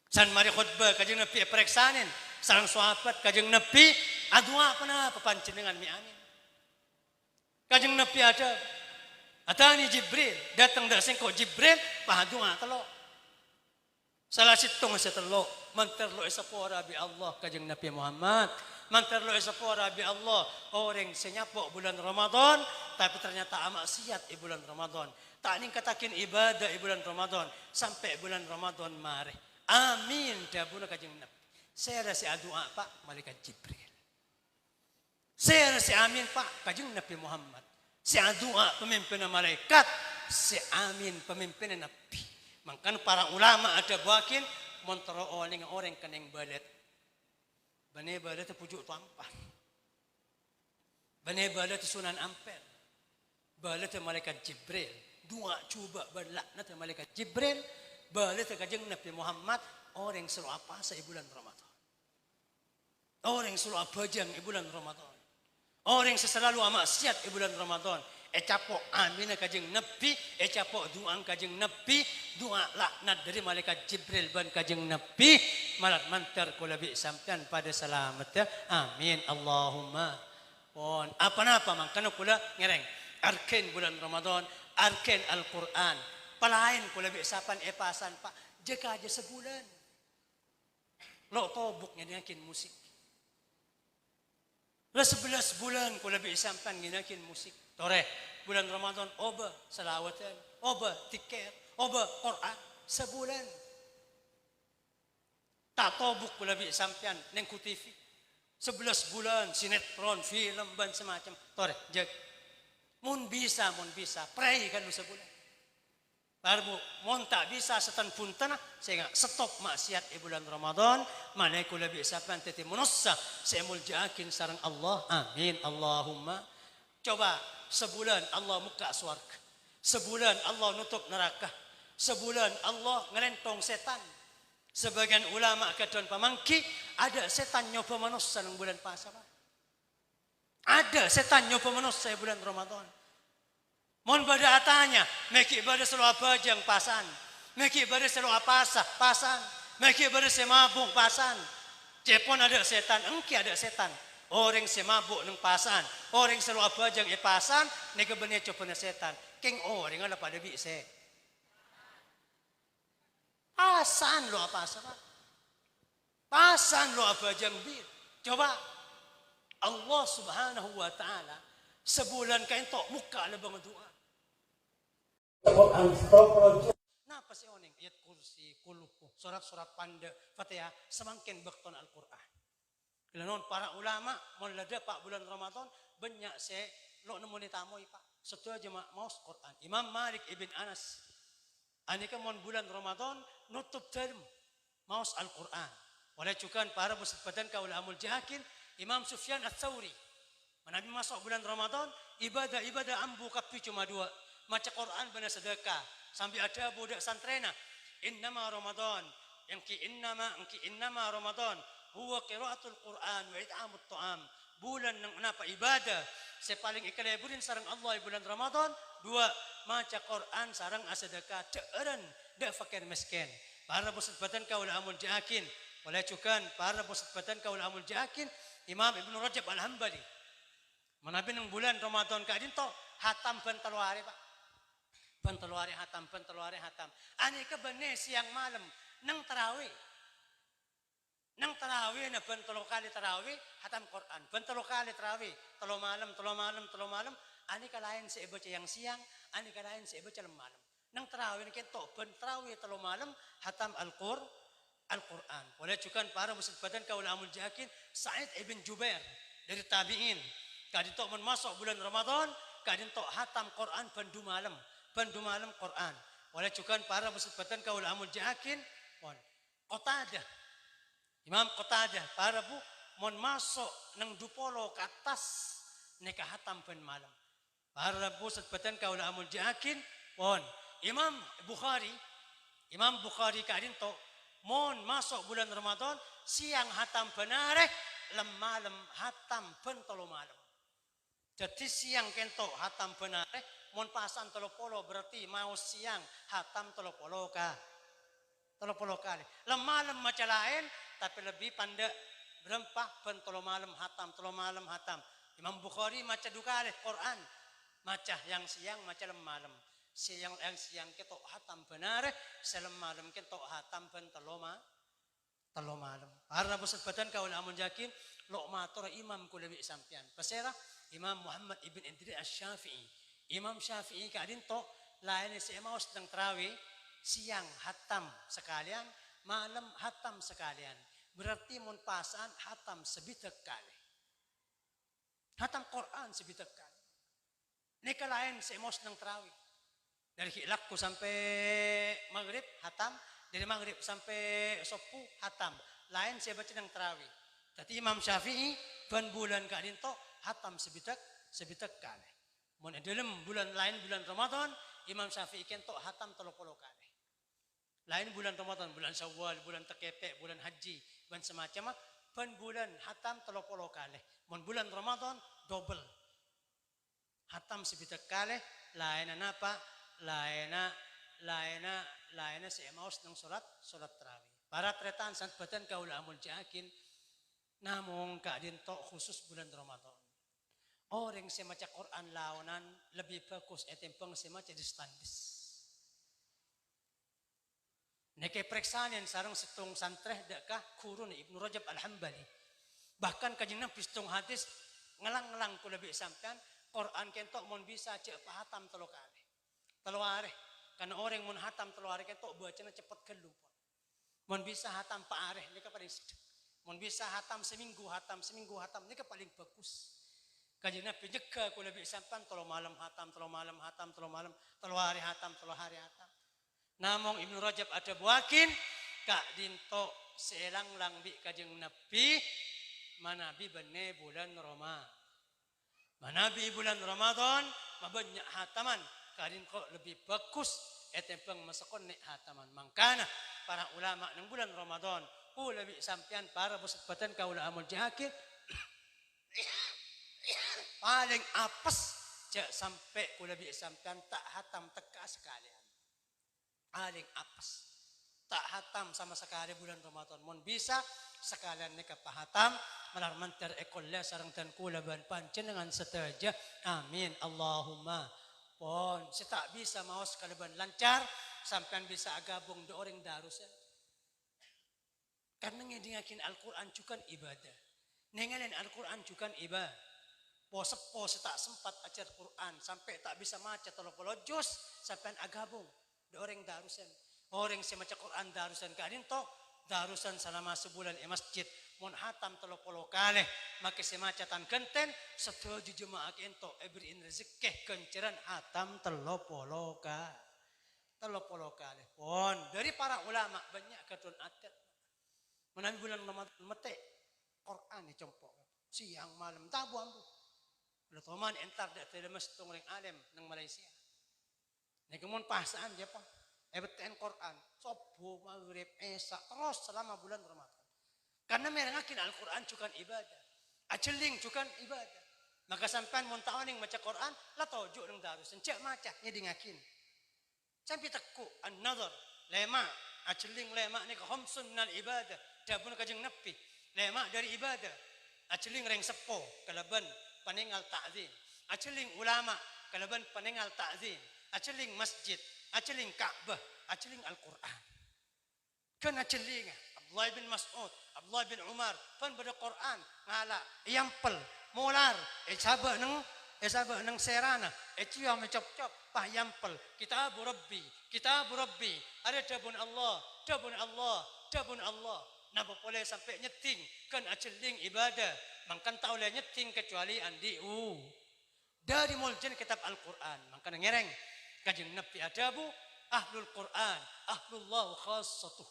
San mari khutbah kajeng Nabi pereksanin. Sarang sahabat kajeng Nabi adua apa na papancin dengan mi amin. Kajeng Nabi ada atani Jibril datang dari singko Jibril pahadua telo. Salah situng sa telo manterlo isapora bi Allah kajeng Nabi Muhammad. Manterlo isapora bi Allah orang senyapok bulan Ramadan tapi ternyata maksiat bulan Ramadan. Tak ning katakin ibadah bulan Ramadan sampai bulan Ramadan mare. Amin dabuna kajeng Nabi. Saya rasa doa Pak malaikat Jibril. Saya rasa amin Pak kajeng Nabi Muhammad. Saya doa pemimpin malaikat, saya amin pemimpin Nabi. Makanya para ulama ada bakin montoro orang keneng balet. Bane balet pujuk tampar. Bane balet Sunan Ampel. Balet malaikat Jibril. Dua coba berlaknat malaikat Jibril. Balet kajeng Nabi Muhammad orang selalu apa sa bulan Ramadan. Orang selalu abajang bulan Ramadan. Orang selalu maksiat bulan Ramadan. Capok amin kajeng Nabi, capok doa kajeng Nabi, doa laknat dari malaikat Jibril ban kajeng Nabi, malat mantar kula bi sampean pada selamat ya. Amin Allahumma. Pon apa-apa mangkana kula ngereng arken bulan Ramadan, arken Al-Qur'an. Palain kula bi sapan epasan Pak, jeka aja sebulan. Lo tobuknya dinyakin musik. Lah 11 bulan kula bi sampan ginakin musik. Tore bulan Ramadan oba salawatan, oba tiket, oba Quran sebulan. Tak tobuk kula bi sampean neng ku TV. 11 bulan sinetron, film ban semacam. Tore jeg. Mun bisa pray kan lu sebulan. Parbu mun tak bisa setan puntana sehingga stop maksiat bulan Ramadan, mana kula bi sampean teti munossa semul jakin sareng Allah. Amin Allahumma. Coba sebulan Allah muka swarga. Sebulan Allah nutup neraka. Sebulan Allah ngerentong setan. Sebagian ulama kadon pamangki ada setan nyoba manusia nang bulan puasa. Ada setan nyoba manusia bulan Ramadan. Mon pada atanya, meki pada selalu abajang pasan. Meki pada selalu apasa pasan. Meki pada semabung pasan. Cepon ada setan, engki ada setan. Orang semabuk nang pasan, orang selalu abajang pasan, nega benih coba setan. King orang ada pada bise. Pasan lo apa sah? Pasan lo abajang bir. Coba Allah Subhanahu wa taala sebulan kain tok muka lebang doa. Napa sih oning ayat kursi kuluku surat-surat panda Fatihah semakin bekton Al-Qur'an. Lanon para ulama mulada pak bulan Ramadan banyak se lo nemuni tamoy pak. Setu aja mau Quran. Imam Malik ibn Anas. Anika mon bulan Ramadan nutup term maus Al-Qur'an. Oleh cukan para busat badan kaul amul jahakin Imam Sufyan Ats-Tsauri. Menabi masuk bulan Ramadan ibadah ambu kapi cuma 2. Maca Quran benar sedekah. Sambil ada budak santrena. Innama Ramadan. Engki innama Ramadan. Huwa qiraatul Quran wa it'amut ta'am. Bulan nang napa ibadah. Sepaling ikalaburin sarang Allah bulan Ramadan. 2. Maca Quran sarang asedekah. De'eran da fakir miskin. Para busat badan kaul amul jahakin. Oleh cukan para busat badan kaul amul jahakin. Imam Ibn Rajab Al-Hambali. Menabi nang bulan Ramadan kadin to hatam penteluari Pak. Penteluari hatam. Anika benih siang malam nang tarawih. Nang tarawih na bentelo kali tarawih hatam Quran. Bentelo kali tarawih telo malam. Anika lain sa ibaca yang siang, anika lain sa ibaca malam. Nang tarawih kento ben tarawih telo malam hatam Al-Quran. Oleh cukan para muslim badan kaul amul jahakin Sa'id ibn Jubair dari tabi'in. kadinto mun masuk bulan Ramadan, kadinto hatam Quran bandu malam Quran. Oleh juga para musibatan kaul amul jakin, mon Qatadah. Imam Qatadah para bu mon masuk nang dupolo ke atas neka hatam ban malam. Para bu musibatan kaul amul jakin, mon Imam Bukhari kadinto mon masuk bulan Ramadan siang hatam benareh malam hatam ben tolo malam. Jadi siang kento hatam benareh mon pasan tolo polo berarti mau siang hatam tolo polo kali. Malam macam lain tapi lebih pandai berempah ben tolo malam hatam. Imam Bukhari maca dua kali Quran. Maca yang siang maca malam. Yang siang ketok hatam benar, selam malam ketok hatam ben telo malam. Karena pusat badan kau lamun yakin lo matur imam ku lebih sampian. Pasera Imam Muhammad ibn Idris Asy-Syafi'i. Imam Syafi'i kadin to lain si emaus teng tarawih siang hatam sekalian, malam hatam sekalian. Berarti mun pasan hatam sebitek kali. Hatam Quran sebitek kali. Nika lain si emaus teng tarawih. Dari hilakku sampai maghrib hatam, dari maghrib sampai subuh hatam. Lain saya baca yang tarawih. Jadi Imam Syafi'i ban bulan kadin to hatam sebitak kali. Mun dalam bulan lain bulan Ramadan, Imam Syafi'i kento hatam 30 kali. Lain bulan Ramadan, bulan Syawal, bulan Takepek, bulan Haji, ban semacam ban bulan hatam 30 kali. Mun bulan Ramadan double. Hatam sebitak kali, lain apa? Laina si emaus ng surat tarawih. Para tretan sant batan kaula amul jakin namong kadin to khusus bulan Ramadan. Orang si maca Quran launan lebih bagus etempeng si maca di standis. Neke preksanen sarang situng santreh dekah kurun Ibnu Rajab Al-Hambali. Bahkan kajian pistung hadis ngelang-ngelang ku lebih sampean Quran kentok mon bisa cek pahatam telo kali. Teluare, karena orang mun hatam teluare kan tok bacanya cepat kelupon. Mun bisa hatam paareh, ini paling sedek. Mun bisa hatam seminggu hatam, ini paling bagus. Kajian Nabi jaga kalau lebih sampan telu malam hatam, telu hari hatam. Namong Ibnu Rajab ada buakin, kak dinto selang lang bi kajeng Nabi, manabi benne bulan Ramadan. Manabi bulan Ramadan, mabanyak hataman. Kadin kok lebih bagus etempeng masakon nek hataman. Mangkana para ulama ng bulan Ramadan ku lebih sampian para busbatan kaula amul jahakit paling apes cak sampai ku lebih sampian tak hatam teka sekalian. Paling apes tak hatam sama sekali bulan Ramadan. Mun bisa sekalian nek pahatam malar mantar ekolla sareng dan kula ban panjenengan sedaja. Amin Allahumma. Pon, saya tak bisa maos kalaban lancar, sampai bisa agabung do orang darusan. Karena ngedingakin Al-Quran juga ibadah. Nengalin Al-Quran juga ibadah. Po tak sempat ajar Quran, sampai tak bisa maca tolong juz, sampai agabung do orang darusan. Orang si maca Quran darusan kadin to, darusan selama sebulan masjid. Mun hatam 30 kali maka semacatan genten setuju jemaah ento beriin rezeki kenceran hatam 30 kali pon dari para ulama banyak kadon adat menawi bulan Ramadan mete Quran dicempok siang malam tabu ambu udah toman entar dak telemes tong ring alim nang Malaysia nek mun pasaan dia pa beten Quran subuh maghrib isya terus selama bulan Ramadan. Karena merengakin Al-Quran juga ibadah. Aceling juga ibadah. Maka sampai muntawaning maca Quran, la tojo ng darusan. Cek maca, ngedingakin. Sampai teku, an-nazar, lema, aceling lema ni khamsun minal ibadah. Dabun kajeng Nabi, lema dari ibadah. Aceling reng sepo, kalaban paningal ta'zim. Aceling ulama, kalaban paningal ta'zim. Aceling masjid, aceling Ka'bah, aceling Al-Quran. Kan aceling Abdullah bin Mas'ud, Abdullah bin Umar, pan pada Quran ngala yampel, molar, sabar nang serana, cium cop-cop, pah yampel, kitabu Rabbi, ada dabun Allah, Napa boleh sampai nyeting kan aceling ibadah. Mangkan tak boleh nyeting kecuali andi dari muljan kitab Al-Quran. Mangkan ngereng kajeng Nabi adabu ahlul Quran, ahlullah khassatuh.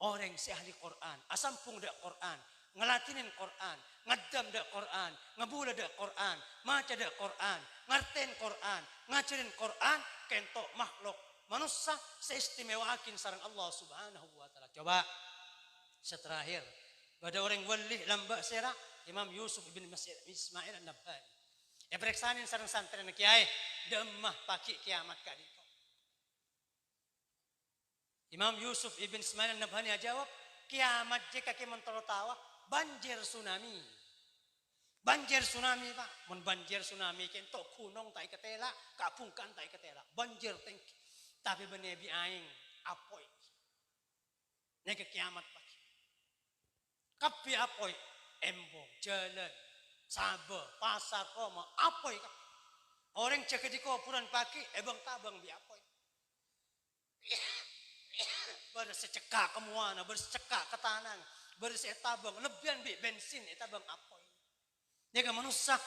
Orang si ahli Quran, asampung dak Quran, ngelatinin Quran, ngadam dak Quran, ngebula dak Quran, maca dak Quran, ngerten Quran, ngajarin Quran, kentok makhluk manusia seistimewakin sarang Allah Subhanahu wa taala. Coba seterakhir pada orang wali lambak sera Imam Yusuf ibn Ismail An-Nabhani. Periksanin sarang santri kiai demah pagi kiamat kadito. Imam Yusuf ibn Ismail An-Nabhani jawab, kiamat jika ki mentorotawa banjir tsunami. Banjir tsunami Pak, mun banjir tsunami kento gunung tai ketela, kapungkan tai ketela. Banjir tengki. Tapi benebi aing apoi. Nega kiamat Pak. Kapi apoi embong, jalan, sabar, pasar, koma, apoi kap. Orang cek di kopuran pagi, ebang tabang bi apoi. Bersecekak kemuana, bersecekak ke tanah, bersetabang, lebihan bi bensin, etabang apoi. Nega manusia,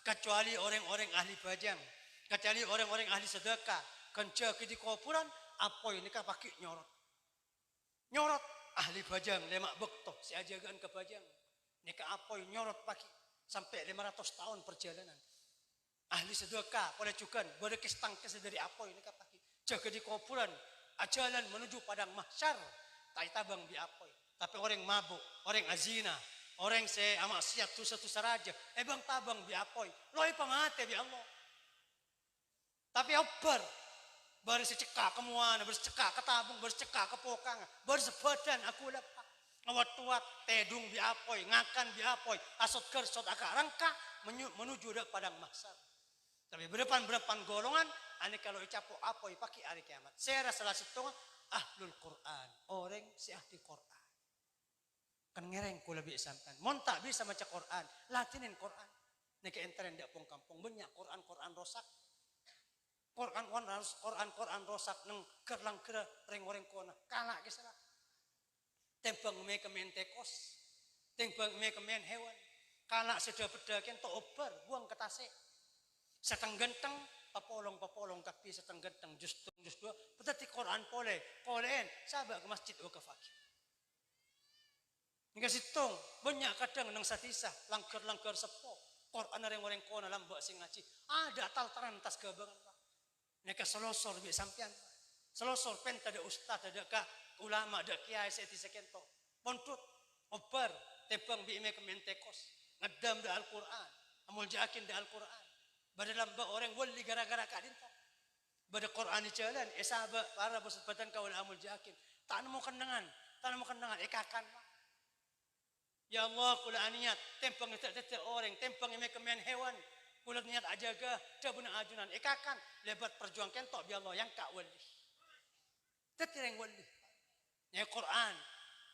kecuali orang-orang ahli bajang, kecuali orang-orang ahli sedekah, kencak di kopuran, apoi ini kan pakai nyorot. Nyorot ahli bajang lemak bekto si ajagaan ke bajang. Neka apoi nyorot pagi sampai 500 tahun perjalanan. Ahli sedekah boleh cukan berkis tangkis dari apoi neka pagi. Jaga di kuburan ajalan menuju padang mahsyar. Tai tabang di apoi. Tapi orang mabuk, orang azina, orang se amaksiat tusa-tusa raja, ebang tabang di apoi. Loi pamate bi Allah. Tapi oper bersecekak kemuana, bersecekak ketabung, bersecekak kepokang, bersebadan aku lepak. Ngawat-tuat, tedung biapoi, ngakan biapoi, asot kersot akak rangka, menuju dak padang mahsyar. Tapi berdepan golongan, ane kalau icapo apoi pakai hari kiamat. Saya salah satu ahlul Quran, orang si ahli Quran. Kan ngereng ku lebih sampan. Mon tak bisa baca Quran, latinin Quran. Neke enteren dak pong kampung banyak Quran rosak. Quran rosak neng kerlang kera reng kona kala kisah tempang me kemen tekos tempang me kemen hewan kala sudah bedakin to obar buang ke tasik seteng genteng papolong kapi seteng genteng just dua petati Quran polen sabak ke masjid ke fakir hingga sitong banyak kadang nang satisa langker sepo Quran reng kona lambak sing ngaji ada tal-taran tas gabangan neka selosor bi sampean. Selosor pen tada ustaz tada ka ulama dak kiai seti sekento. Pontut obar tebang bi me kementekos. Ngadam da Al-Qur'an. Amul jakin da Al-Qur'an. Bada lamba orang wali gara-gara ka dinto. Bada Qur'an jalan esaba para bersebatan ka wala amul jakin. Tak nemu kendangan ekakan. Ya Allah kula aniat tempang tete orang tempang me kemen hewan. Kulat niat ajaga dabuna ajunan ekakan lebat perjuang kentok bi Allah yang kak wali. Tetireng wali. Ya Quran.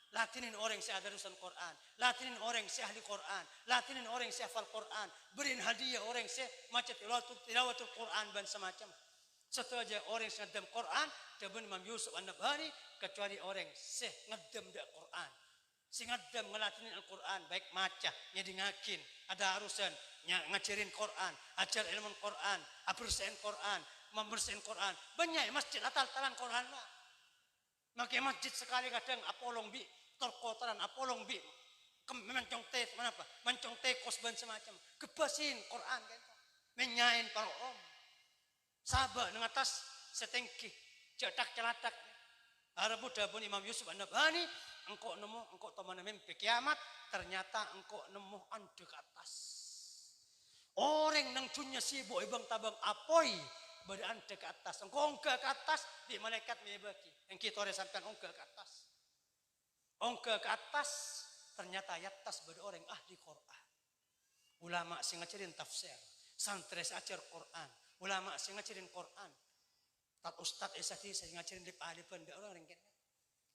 Latinin orang si adarusan Quran. Latinin orang si ahli Quran. Latinin orang si hafal Quran. Berin hadiah orang si macam tilawatul Quran dan semacam. Setelah aja orang si ngedem Quran, dabun Imam Yusuf An-Nabhani kecuali orang si ngedem da Quran. Si ngedem ngelatinin Al-Quran baik maca nyedingakin ada harusan ngajarin Quran ajar ilmu Quran abersihin Quran membersihin Quran banyak masjid atal-talan Quran lah makai masjid sekali kadang apolong bi terkotoran apolong bi mencong tekos dan semacam kebasin Quran kan menyain para om sabar dengan atas setengki cetak celatak Arabu dabun Imam Yusuf An-Nabhani engkau nemu engkau teman mimpi kiamat ternyata engkau nemu ande ke atas orang nang cunya sibuk ibang tabang apoi pada ande ke atas engkau ke atas di malaikat mebaki yang kita orang sampai ongke ke atas ternyata yatas pada orang ahli Quran ulama sing ngajarin tafsir santri ajar Quran ulama sing ngajarin Quran tak ustad esati sing ngajarin di alipan da orang ringkene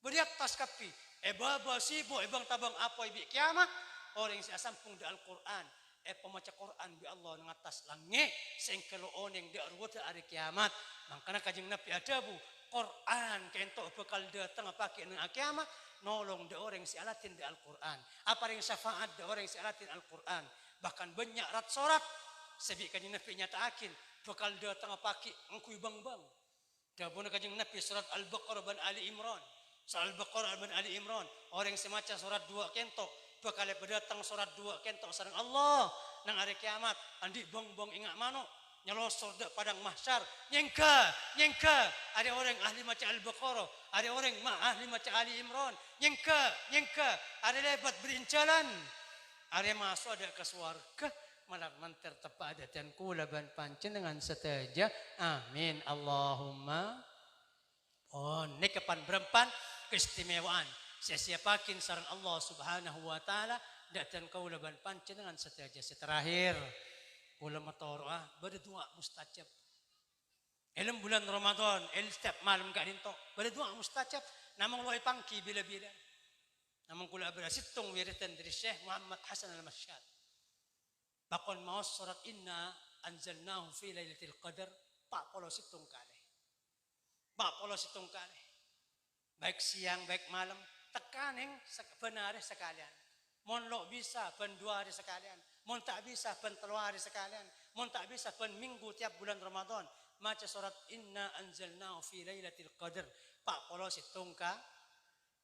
beriak tas kapi baba sibuk ibang tabang apa ibi kiamat orang si asampung di Al-Quran pemaca Quran bi Allah nang atas langit sing kelo oneng di arwata hari kiamat mangkana kajeng Nabi adabu Quran kento bakal datang pakai nang kiamat nolong de orang si alatin de Al-Quran. Apa yang syafaat de orang si alatin Al-Quran. Bahkan banyak rat sorat sebi kanjeng Nabi nyataakin bakal datang pakai engkuy bang-bang. Dabuna kanjeng Nabi surat Al-Baqarah dan Ali Imran. Surat Al-Baqarah dan Ali Imran. Orang semacam surat 2 kento bakal berdatang surat 2 kento sareng Allah nang hari kiamat andi bang-bang ingat mano nyelosor de padang mahsyar nyengka ada orang ahli maca Al-Baqarah, ada orang ahli maca Ali Imran, nyengka ada lebat berincalan, ada masuk ada ke surga malah manter tepat ada dan kula ban pancen dengan seteja amin Allahumma ini kepan berempan keistimewaan siapakin sareng Allah Subhanahu wa taala dan kula ban pancen dengan seteja terakhir ulama Torah berdua mustajab. Elem bulan Ramadan, setiap malam kadinto berdua mustajab. Namang loy pangki bila-bila. Namang kula berasitung wiritan dari Syekh Muhammad Hasan Al-Masyad. Bakon maos surat inna anzalnahu fi lailatul qadar 47 kali. 47 kali. Baik siang baik malam tekaning benar sekalian. Mon lo bisa pen 2 hari sekalian. Mon tak bisa pen 3 hari sekalian. Mon tak bisa pen minggu tiap bulan Ramadan. Maca surat inna anzalnahu fi lailatul qadar. Pak polo situngka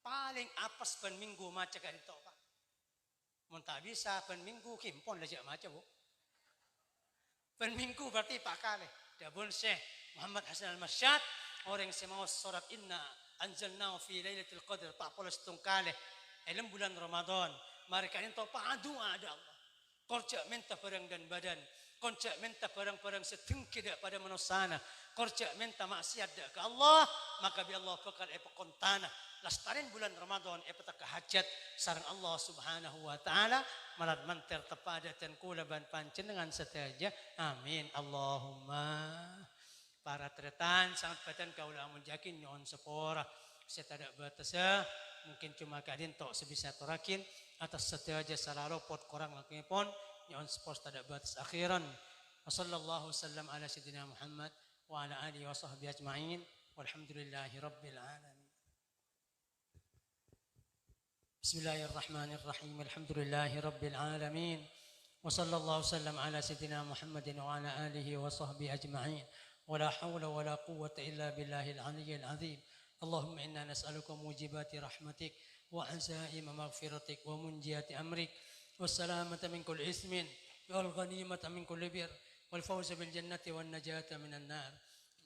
paling apes pen minggu maca ka dito Pak. Mon tak bisa pen minggu kimpon lajak maca Bu. Pen minggu berarti Pak kali. Dabun Syekh Muhammad Hasan Al-Masyad orang semau surat inna anzalnahu fi lailatul qadar 47 kali. Dalam bulan Ramadan mereka ini tahu doa ada Allah. Korja minta barang dan badan. Korja minta barang-barang setengki pada manusana. Korja minta maksiat ke Allah. Maka bi Allah bakal epokontana. Lastarin bulan Ramadan epetaka hajat. Sarang Allah Subhanahu wa ta'ala. Malat manter tepadatan kula ban pancen dengan setaja. Amin. Allahumma. Para tretan sangat badan kaulah menjakin nyon sepora. Saya tak batasnya. Mungkin cuma kadin tok sebisa torakin atas setiap aja salah pot korang lakuin pon nyon sport tak batas akhiran. Wassallallahu sallam ala sayyidina Muhammad wa ala alihi wa sahbihi ajma'in walhamdulillahi rabbil alamin. Bismillahirrahmanirrahim. Alhamdulillahi rabbil alamin. Wa sallallahu sallam ala sayyidina Muhammadin wa ala alihi wa sahbihi ajma'in. Wa la hawla wa la quwwata illa billahil aliyyil azim. اللهم إنا نسألك موجبات رحمتك وعزائم مغفرتك ومنجيات أمرك والسلامة من كل إثم والغنيمة من كل بر والفوز بالجنة والنجاة من النار.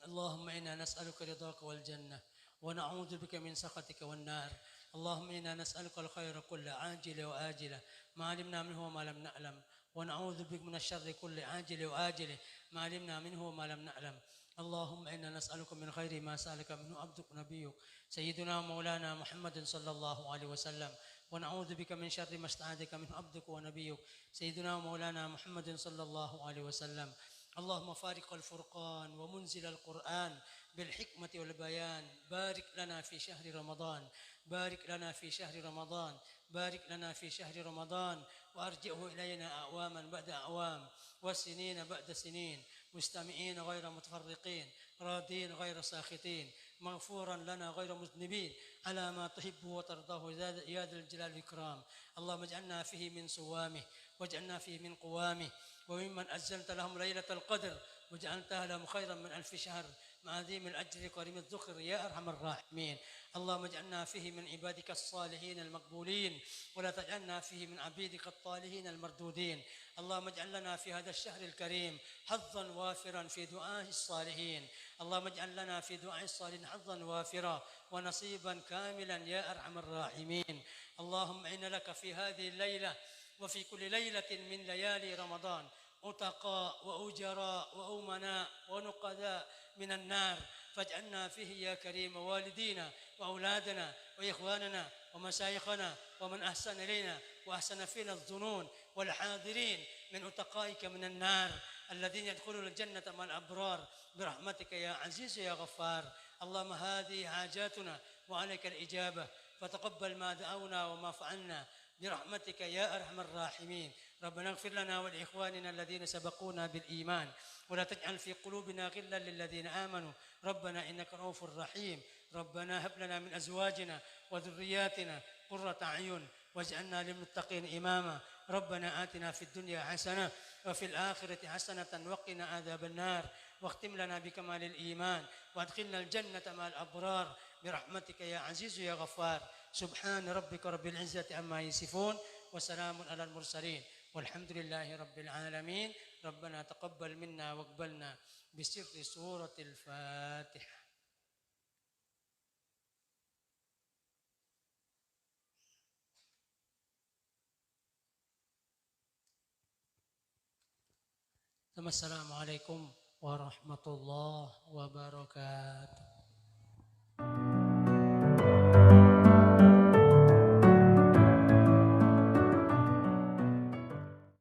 اللهم إنا نسألك رضاك والجنة ونعوذ بك من سخطك والنار. اللهم إنا نسألك الخير كل عاجل وآجلة ما علمنا منه وما لم نعلم ونعوذ بك من الشر كل عاجل وآجل ما علمنا منه وما لم نعلم. اللهم إنا نسألك من خير ما سألك منه عبدك نبيك سيدنا مولانا محمد صلى الله عليه وسلم ونعوذ بك من شر ما استعاذك منه عبدك ونبيك سيدنا مولانا محمد صلى الله عليه وسلم. اللهم فارق الفرقان ومنزل القرآن بالحكمة والبيان بارك لنا في شهر رمضان بارك لنا في شهر رمضان بارك لنا في شهر رمضان وأرجعه إلينا أعواما بعد أعوام وسنين بعد سنين مستمعين غير متفرقين راضين غير ساخطين مغفورا لنا غير مذنبين على ما تحبه وترضاه يا ذا الجلال والإكرام. اللهم اجعلنا فيه من صوامه واجعلنا فيه من قوامه وممن أجلت لهم ليلة القدر وجعلتها لهم خيرا من 1000 شهر مع عظيم الأجر كريم الذخر يا أرحم الراحمين. اللهم اجعلنا فيه من عبادك الصالحين المقبولين ولا تجعلنا فيه من عبيدك الطالحين المردودين. اللهم اجعل لنا في هذا الشهر الكريم حظا وافرا في دعاء الصالحين. اللهم اجعل لنا في دعاء الصالحين حظا وافرا ونصيبا كاملا يا أرحم الراحمين. اللهم إن لك في هذه الليلة وفي كل ليلة من ليالي رمضان أتقاء وأجراء وأمناء ونقذاء من النار فاجعلنا فيه يا كريم والدينا وأولادنا وإخواننا ومشايخنا ومن أحسن إلينا وأحسن فينا الظنون والحاضرين من أتقائك من النار الذين يدخلون الجنة مع الأبرار برحمتك يا عزيز يا غفار. اللهم هذه حاجاتنا وعليك الإجابة فتقبل ما دعونا وما فعلنا برحمتك يا أرحم الراحمين. ربنا اغفر لنا ولإخواننا الذين سبقونا بالإيمان ولا تجعل في قلوبنا غلا للذين آمنوا ربنا إنك رؤوف رحيم ربنا هب لنا من أزواجنا وذرياتنا قرة أعين واجعلنا للمتقين إماما ربنا آتنا في الدنيا حسنة وفي الآخرة حسنة وقنا عذاب النار واختم لنا بكمال الإيمان وادخلنا الجنة مع الأبرار برحمتك يا عزيز يا غفار سبحان ربك رب العزة عما يصفون وسلام على المرسلين والحمد لله رب العالمين ربنا تقبل منا واقبلنا بسر سورة الفاتحة. Assalamualaikum warahmatullahi wabarakatuh.